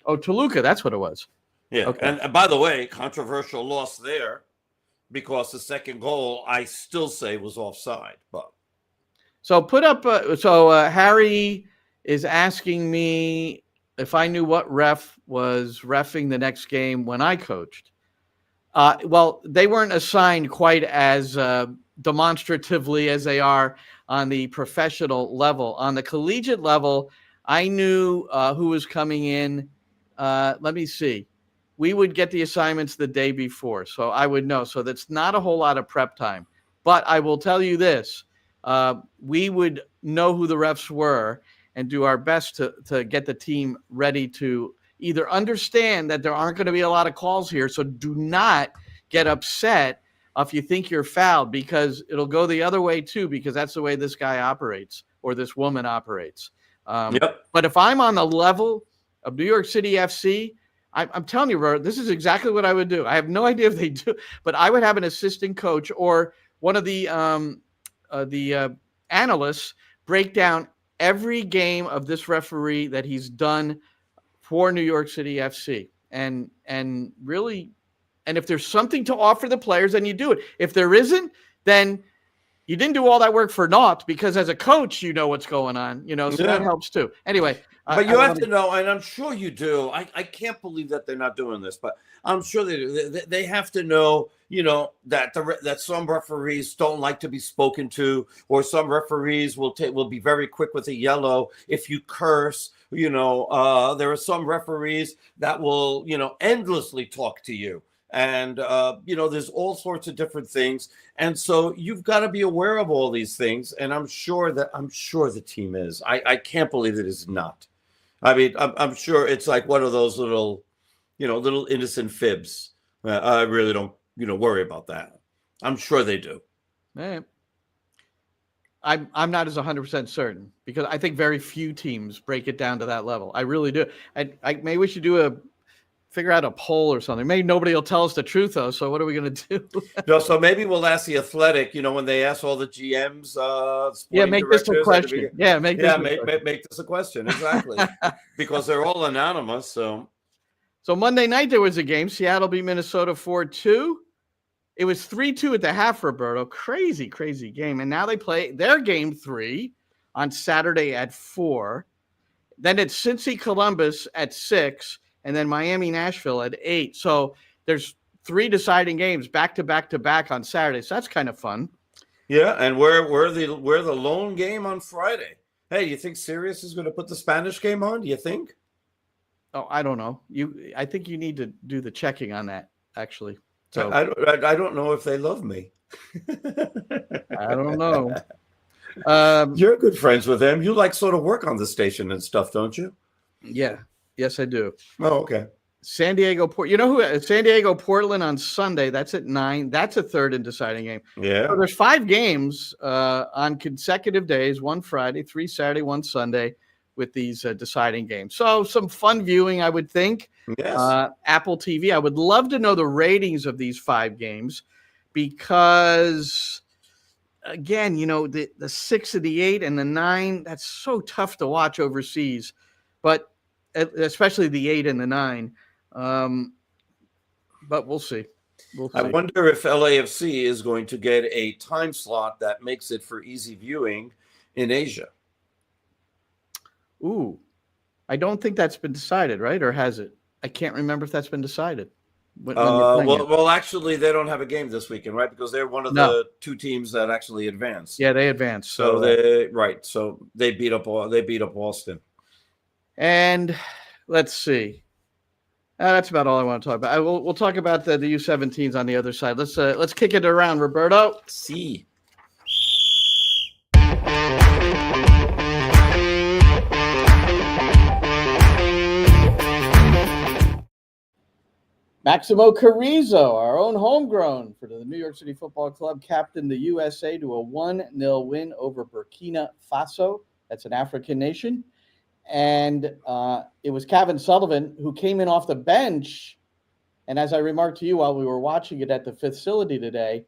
Oh, Toluca, that's what it was. Yeah, okay. And by the way, controversial loss there because the second goal, I still say, was offside. But so put up. Harry is asking me if I knew what ref was reffing the next game when I coached. Well, they weren't assigned quite as demonstratively as they are on the professional level. On the collegiate level, I knew who was coming in. Let me see. We would get the assignments the day before, so I would know. So that's not a whole lot of prep time. But I will tell you this. We would know who the refs were and do our best to get the team ready to either understand that there aren't going to be a lot of calls here, so do not get upset if you think you're fouled, because it'll go the other way too, because that's the way this guy operates or this woman operates. But if I'm on the level of New York City FC, I'm telling you, Robert, this is exactly what I would do. I have no idea if they do, but I would have an assistant coach or one of the analysts break down every game of this referee that he's done for New York City FC, and really, and if there's something to offer the players, then you do it. If there isn't, then you didn't do all that work for naught, because as a coach, you know what's going on, so that helps too. Anyway, but you have to know, and I'm sure you do. I can't believe that they're not doing this, but I'm sure they do. They have to know, that some referees don't like to be spoken to, or some referees will be very quick with a yellow if you curse. There are some referees that will, endlessly talk to you. And, there's all sorts of different things. And so you've got to be aware of all these things. And I'm sure the team is. I can't believe it is not. I mean, I'm sure it's like one of those little innocent fibs. I really don't, worry about that. I'm sure they do. Man. I'm not as 100% certain, because I think very few teams break it down to that level. I really do. Maybe we should figure out a poll or something. Maybe nobody will tell us the truth though. So what are we going to do? So maybe we'll ask the Athletic. When they ask all the GMs, make this a question. Make this a question. Exactly, because they're all anonymous. So Monday night there was a game. Seattle beat Minnesota 4-2. It was 3-2 at the half, Roberto. Crazy, crazy game. And now they play their game 3 on Saturday at 4. Then it's Cincy Columbus at 6, and then Miami Nashville at 8. So there's 3 deciding games back to back to back on Saturday. So that's kind of fun. Yeah, and we're the lone game on Friday. Hey, you think Sirius is going to put the Spanish game on? Do you think? Oh, I don't know. I think you need to do the checking on that, actually. So I don't know if they love me. I don't know. You're good friends with them. You sort of work on the station and stuff, don't you? Yeah. Yes, I do. Oh, okay. San Diego Portland on Sunday. That's at 9. That's a third and deciding game. Yeah. So there's 5 games on consecutive days: 1 Friday, 3 Saturday, 1 Sunday, with these deciding games. So some fun viewing, I would think. Yes. Apple TV. I would love to know the ratings of these 5 games, because, again, the 6 of the 8 and the 9, that's so tough to watch overseas, but especially the 8 and the 9. But we'll see. I wonder if LAFC is going to get a time slot that makes it for easy viewing in Asia. Ooh, I don't think that's been decided, right? Or has it? I can't remember if that's been decided. Well, actually, they don't have a game this weekend, right? Because they're one of the 2 teams that actually advanced. Yeah, they advanced. So they beat up Austin. And let's see. That's about all I want to talk about. We'll talk about the U17s on the other side. Let's kick it around, Roberto. See. Maximo Carrizo, our own homegrown for the New York City Football Club, captained the USA to a 1-0 win over Burkina Faso. That's an African nation. And it was Kevin Sullivan who came in off the bench. And as I remarked to you while we were watching it at the facility today,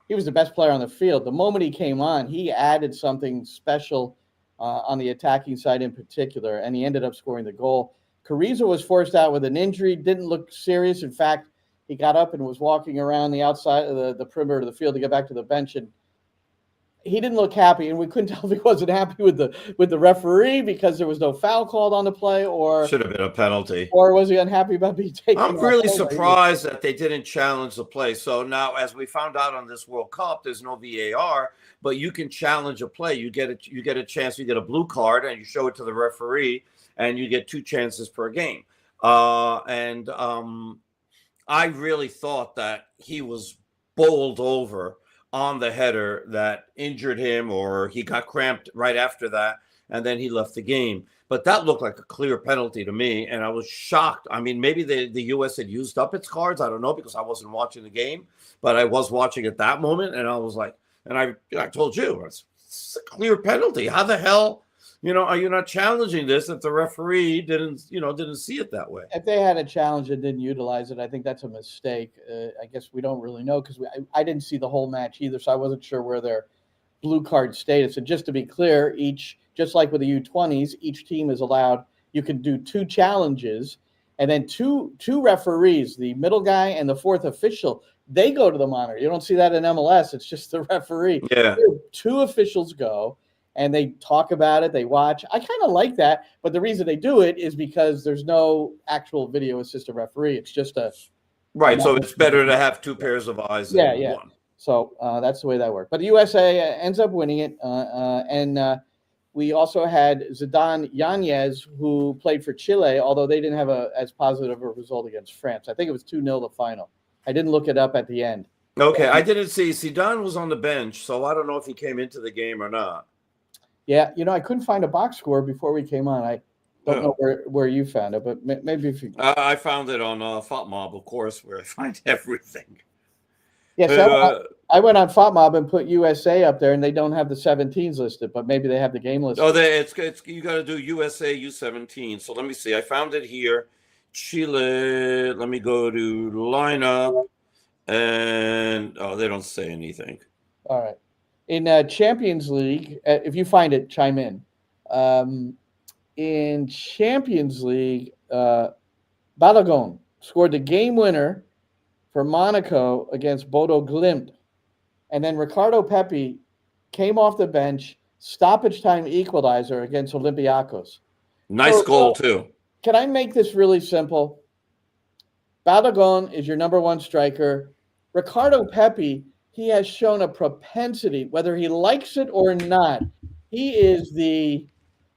he was the best player on the field. The moment he came on, he added something special on the attacking side in particular, and he ended up scoring the goal. Carrizo was forced out with an injury, didn't look serious. In fact, he got up and was walking around the outside of the perimeter of the field to get back to the bench. And he didn't look happy, and we couldn't tell if he wasn't happy with the referee because there was no foul called on the play, or should have been a penalty, or was he unhappy about being taken? I'm really surprised that they didn't challenge the play. So now, as we found out on this World Cup, there's no VAR, but you can challenge a play. You get a chance. You get a blue card, and you show it to the referee, and you get 2 chances per game. I really thought that he was bowled over on the header that injured him, or he got cramped right after that, and then he left the game. But that looked like a clear penalty to me, and I was shocked. I mean, maybe the U.S. had used up its cards. I don't know, because I wasn't watching the game, but I was watching at that moment, and I was like, and I told you, it's a clear penalty. How the hell, are you not challenging this if the referee didn't see it that way? If they had a challenge and didn't utilize it, I think that's a mistake. I guess we don't really know, because I didn't see the whole match either, so I wasn't sure where their blue card status. And just to be clear, just like with the U20s, each team is allowed, you can do 2 challenges, and then two referees, the middle guy and the 4th official, they go to the monitor. You don't see that in MLS. It's just the referee. Yeah. 2 officials go, and they talk about it, they watch. I kind of like that, but the reason they do it is because there's no actual video assistant referee. It's just right. So it's better to have 2 pairs of eyes than one. So that's the way that worked. But the USA ends up winning it, and we also had Zidane Yanez, who played for Chile, although they didn't have as positive a result against France. I think it was 2-0 the final. I didn't look it up at the end. Okay, I didn't see. Zidane was on the bench, so I don't know if he came into the game or not. Yeah, I couldn't find a box score before we came on. I don't know where you found it, but maybe if you... I found it on FotMob, of course, where I find everything. Yeah, so I went on FotMob and put USA up there, and they don't have the 17s listed, but maybe they have the game listed. Oh, it's you got to do USA U17. So let me see. I found it here. Chile. Let me go to lineup, and they don't say anything. All right. In Champions League, if you find it, chime in. In Champions League, Balogun scored the game winner for Monaco against Bodo Glimt. And then Ricardo Pepi came off the bench, stoppage time equalizer against Olympiacos. Nice goal, too. Can I make this really simple? Balogun is your number 1 striker. Ricardo Pepi, he has shown a propensity, whether he likes it or not. He is the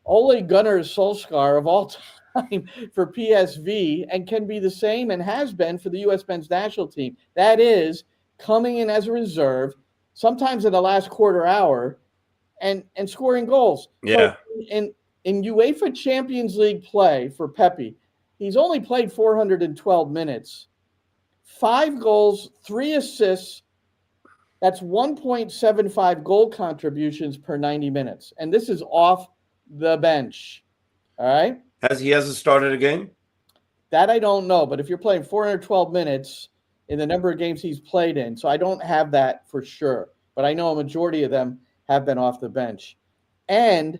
Ole Gunnar Solskjaer of all time for PSV, and can be the same, and has been, for the U.S. men's national team. That is, coming in as a reserve, sometimes in the last quarter hour, and scoring goals. Yeah. So in UEFA Champions League play for Pepi, he's only played 412 minutes, 5 goals, 3 assists. That's 1.75 goal contributions per 90 minutes. And this is off the bench. All right? He hasn't started a game? That I don't know. But if you're playing 412 minutes in the number of games he's played in, so I don't have that for sure. But I know a majority of them have been off the bench. And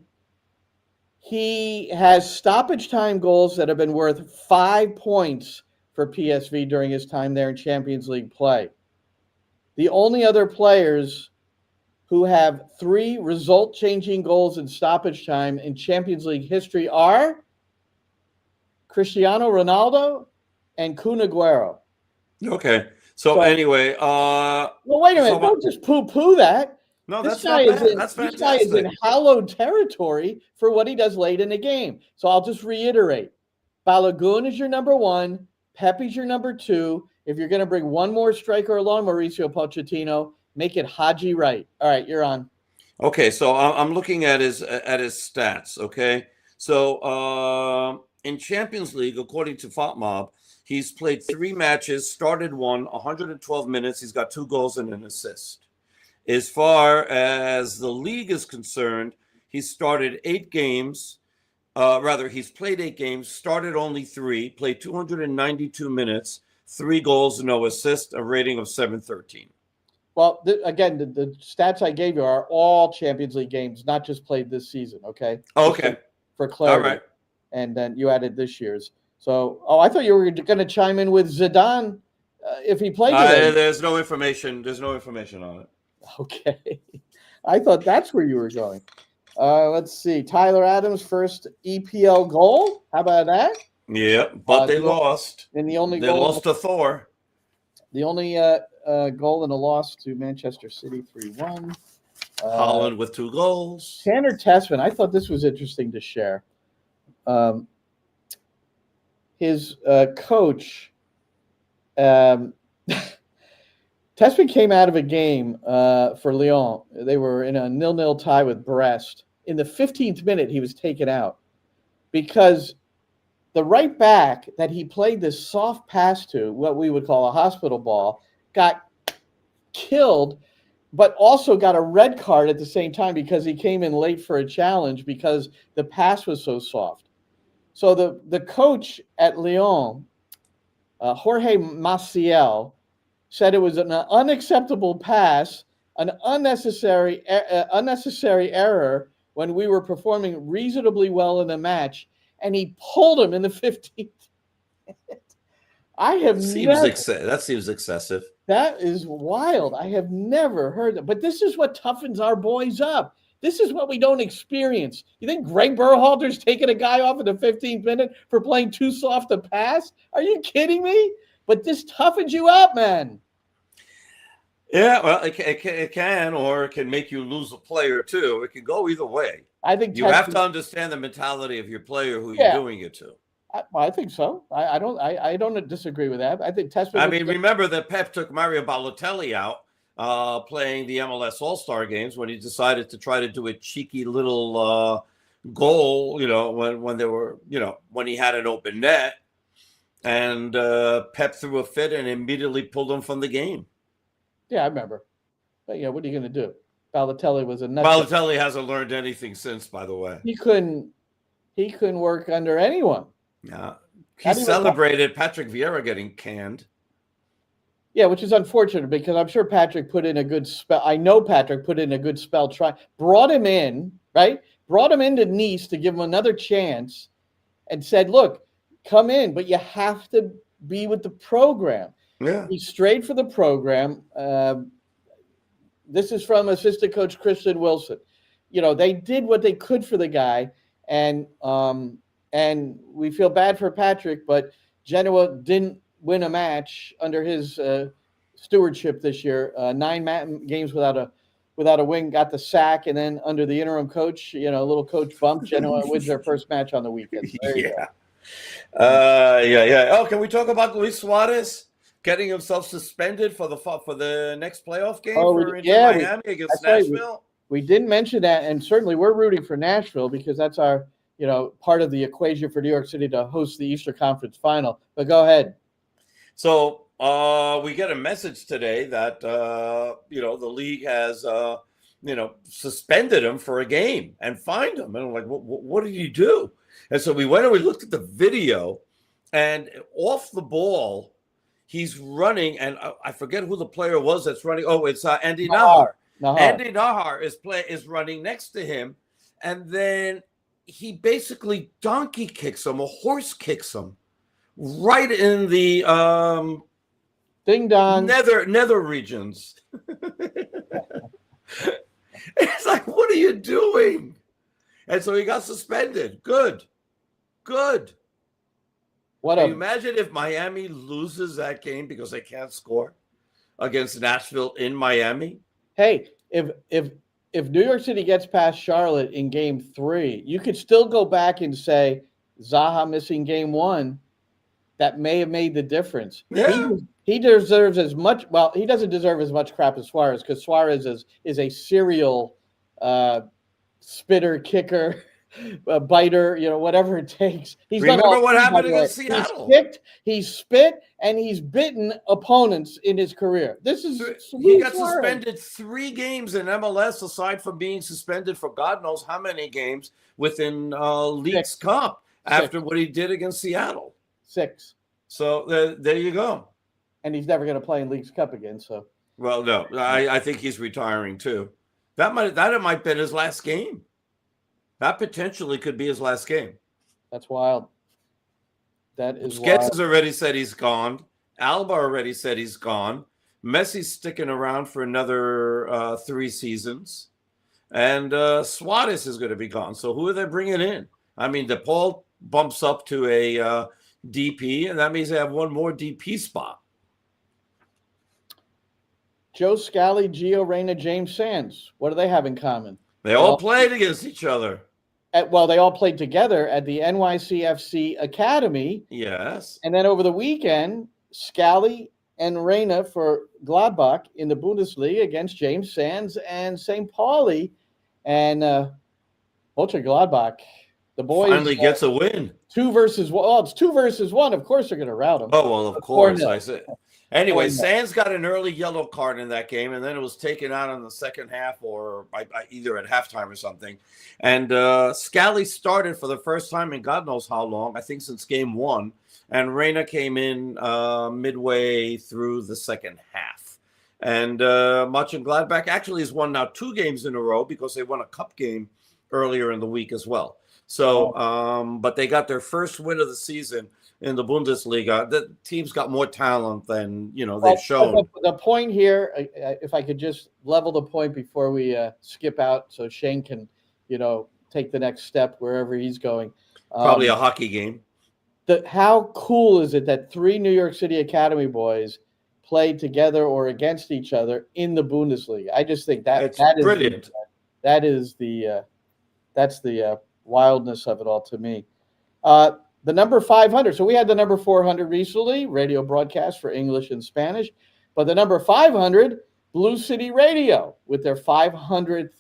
he has stoppage time goals that have been worth 5 points for PSV during his time there in Champions League play. The only other players who have 3 result-changing goals in stoppage time in Champions League history are Cristiano Ronaldo and Kun Aguero. Okay. So anyway, well, wait a minute. Don't just poo-poo that. No, this that's not bad. That's fantastic. This guy is in hallowed territory for what he does late in the game. So I'll just reiterate. Balogun is your number 1. Pepe's your number 2. If you're going to bring one more striker along, Mauricio Pochettino, make it Haji Wright. All right, you're on. Okay, so I'm looking at his stats, okay? So in Champions League, according to FotMob, he's played 3 matches, started 1, 112 minutes. He's got 2 goals and an assist. As far as the league is concerned, he's started 8 games. He's played 8 games, started only 3, played 292 minutes, 3 goals, no assist, a rating of 713. Well, again, the stats I gave you are all Champions League games, not just played this season, okay? Okay. For clarity. All right. And then you added this year's. So, I thought you were going to chime in with Zidane if he played today. There's no information. There's no information on it. Okay. I thought that's where you were going. Let's see. Tyler Adams' first EPL goal. How about that? Yeah, but they lost. And the only they goal lost to Thor. The only goal in a loss to Manchester City 3-1. Holland with 2 goals. Tanner Tessman, I thought this was interesting to share. His coach, Tessman came out of a game for Lyon. They were in a 0-0 tie with Brest. In the 15th minute, he was taken out because the right back that he played this soft pass to, what we would call a hospital ball, got killed, but also got a red card at the same time because he came in late for a challenge because the pass was so soft. So the coach at Lyon, Jorge Maciel, said it was an unacceptable pass, an unnecessary error when we were performing reasonably well in the match, and he pulled him in the 15th. That seems excessive. That is wild. I have never heard that. But this is what toughens our boys up. This is what we don't experience. You think Greg Berhalter's taking a guy off in the 15th minute for playing too soft a pass? Are you kidding me? But this toughens you up, man. Yeah, well, it can, or it can make you lose a player too. It can go either way. I think you have to understand the mentality of your player who you're doing it to. I think so. I don't disagree with that. I think Tessman. I mean, remember that Pep took Mario Balotelli out playing the MLS All-Star games when he decided to try to do a cheeky little goal. When they were, when he had an open net, and Pep threw a fit and immediately pulled him from the game. Yeah, I remember. But what are you going to do? Balotelli was a nut. Balotelli hasn't learned anything since, by the way. He couldn't work under anyone. Yeah. He celebrated Patrick Vieira getting canned. Yeah, which is unfortunate because I'm sure Patrick put in a good spell. I know Patrick put in a good spell. Brought him in, right? Brought him into Nice to give him another chance and said, look, come in, but you have to be with the program. Yeah. He strayed for the program. This is from assistant coach Christian Wilson. They did what they could for the guy, and we feel bad for Patrick, but Genoa didn't win a match under his stewardship this year. 9 games without a win, got the sack, and then under the interim coach, a little coach bump, Genoa wins their first match on the weekend. Yeah. Oh, can we talk about Luis Suarez getting himself suspended for the next playoff game Miami against Nashville? We didn't mention that, and certainly we're rooting for Nashville because that's our part of the equation for New York City to host the Eastern Conference Final. But go ahead. So we get a message today that the league has suspended him for a game and fined him. And I'm like, what did you do? And so we went and we looked at the video, and off the ball, he's running, and I forget who the player was that's running. Oh, it's Andy Nahar. Andy Nahar is running next to him, and then he basically donkey kicks him, a horse kicks him, right in the ding dong nether regions. It's like, what are you doing? And so he got suspended. Good. Can you imagine if Miami loses that game because they can't score against Nashville in Miami? Hey, if New York City gets past Charlotte in game 3, you could still go back and say Zaha missing game 1, that may have made the difference. Yeah. He deserves as much. Well, he doesn't deserve as much crap as Suarez because Suarez is a serial spitter, kicker, biter, whatever it takes. Remember what happened against Seattle? He's spit, and he's bitten opponents in his career. He got suspended 3 games in MLS, aside from being suspended for God knows how many games within League's Cup after what he did against Seattle. 6. So there you go. And he's never going to play in League's Cup again. So, well, no, I think he's retiring too. That might be his last game. That potentially could be his last game. That's wild. That is Sketz wild. has already said he's gone. Alba already said he's gone. Messi's sticking around for another 3 seasons. and Suarez is going to be gone. So who are they bringing in? I mean, DePaul bumps up to a DP, and that means they have one more DP spot. Joe Scally, Gio Reyna, James Sands. What do they have in common? They all played against each other. They all played together at the NYCFC Academy. Yes. And then over the weekend, Scally and Reyna for Gladbach in the Bundesliga against James Sands and St. Pauli. And Ultra Gladbach, the boys finally gets a win. 2 versus 1. Oh, it's 2 versus 1. Of course they're going to rout them. Oh, well, of course. 4-0. I said. Anyway, Sands got an early yellow card in that game, and then it was taken out in the second half or either at halftime or something. And Scally started for the first time in God knows how long, I think since game 1. And Reyna came in midway through the second half. And Mönchengladbach actually has won now 2 games in a row because they won a cup game earlier in the week as well. So, but they got their first win of the season in the Bundesliga. The team's got more talent than, they've shown. The point here, if I could just level the point before we skip out so Shane can, take the next step wherever he's going. Probably a hockey game. How cool is it that 3 New York City Academy boys played together or against each other in the Bundesliga? I just think that is brilliant. That's the wildness of it all to me. The number 500. So we had the number 400 recently, radio broadcast for English and Spanish. But the number 500, Blue City Radio, with their 500th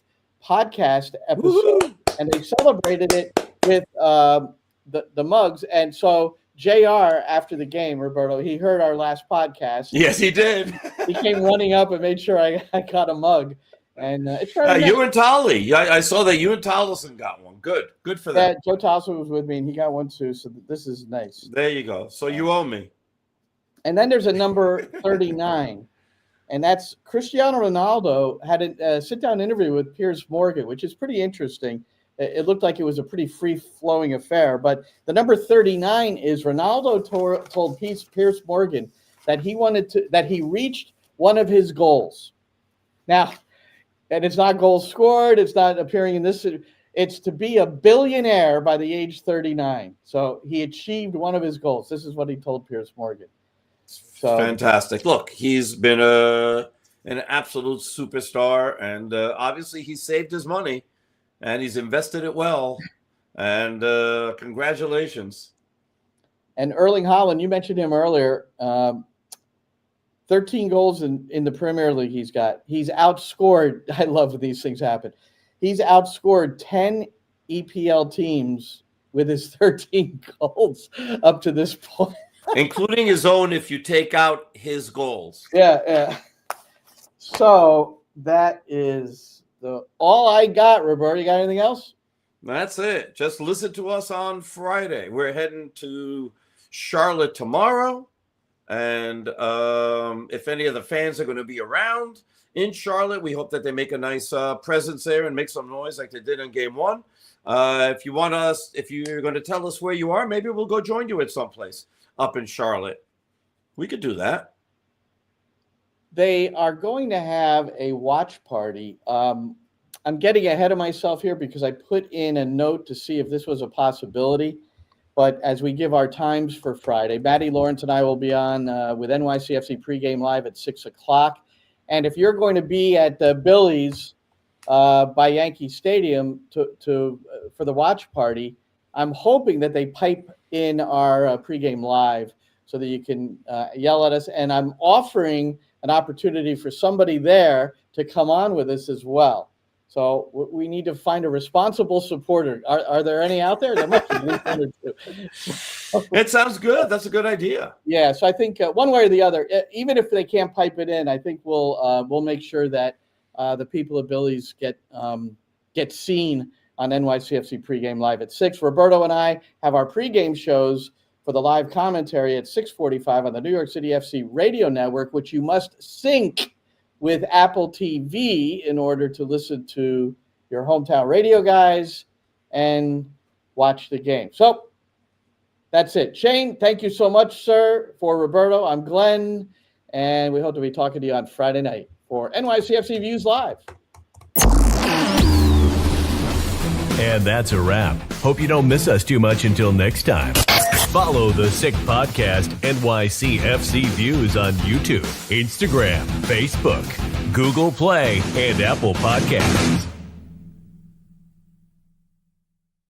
podcast episode. Woo-hoo! And they celebrated it with the mugs. And so JR, after the game, Roberto, he heard our last podcast. Yes, he did. He came running up and made sure I got a mug. And it's very nice. You and Tolly. I saw that you and Tollison got one. Good for that. Joe Tollison was with me, and he got one too. So this is nice. There you go. So you owe me. And then there's a number 39, and that's Cristiano Ronaldo had a sit-down interview with Piers Morgan, which is pretty interesting. It looked like it was a pretty free-flowing affair. But the number 39 is Ronaldo told Piers Morgan that he reached one of his goals. Now, and it's not goals scored. It's not appearing in this. It's to be a billionaire by the age 39. So he achieved one of his goals. This is what he told Piers Morgan. So, fantastic. Look, he's been an absolute superstar, and obviously he saved his money, and he's invested it well. And congratulations. And Erling Haaland, you mentioned him earlier. 13 goals in the Premier League he's got. He's outscored. I love when these things happen. He's outscored 10 EPL teams with his 13 goals up to this point. Including his own if you take out his goals. Yeah. So that is all I got, Roberto. You got anything else? That's it. Just listen to us on Friday. We're heading to Charlotte tomorrow. And if any of the fans are going to be around in Charlotte, we hope that they make a nice presence there and make some noise like they did in game 1. If you're going to tell us where you are, maybe we'll go join you at someplace up in Charlotte. We could do that. They are going to have a watch party. I'm getting ahead of myself here because I put in a note to see if this was a possibility. But as we give our times for Friday, Maddie Lawrence and I will be on with NYCFC pregame live at 6 o'clock. And if you're going to be at the Billy's by Yankee Stadium for the watch party, I'm hoping that they pipe in our pregame live so that you can yell at us. And I'm offering an opportunity for somebody there to come on with us as well. So we need to find a responsible supporter. Are there any out there? There must be one or two. It sounds good. That's a good idea. Yeah. So I think one way or the other, even if they can't pipe it in, I think we'll make sure that the people at Billy's get seen on NYCFC pregame live at 6. Roberto and I have our pregame shows for the live commentary at 6:45 on the New York City FC radio network, which you must sync with Apple TV in order to listen to your hometown radio guys and watch the game. So that's it. Shane, thank you so much, sir. For Roberto, I'm Glenn, and we hope to be talking to you on Friday night for NYCFC Views Live. And that's a wrap. Hope you don't miss us too much until next time. Follow the Sick Podcast NYCFC Views on YouTube, Instagram, Facebook, Google Play, and Apple Podcasts.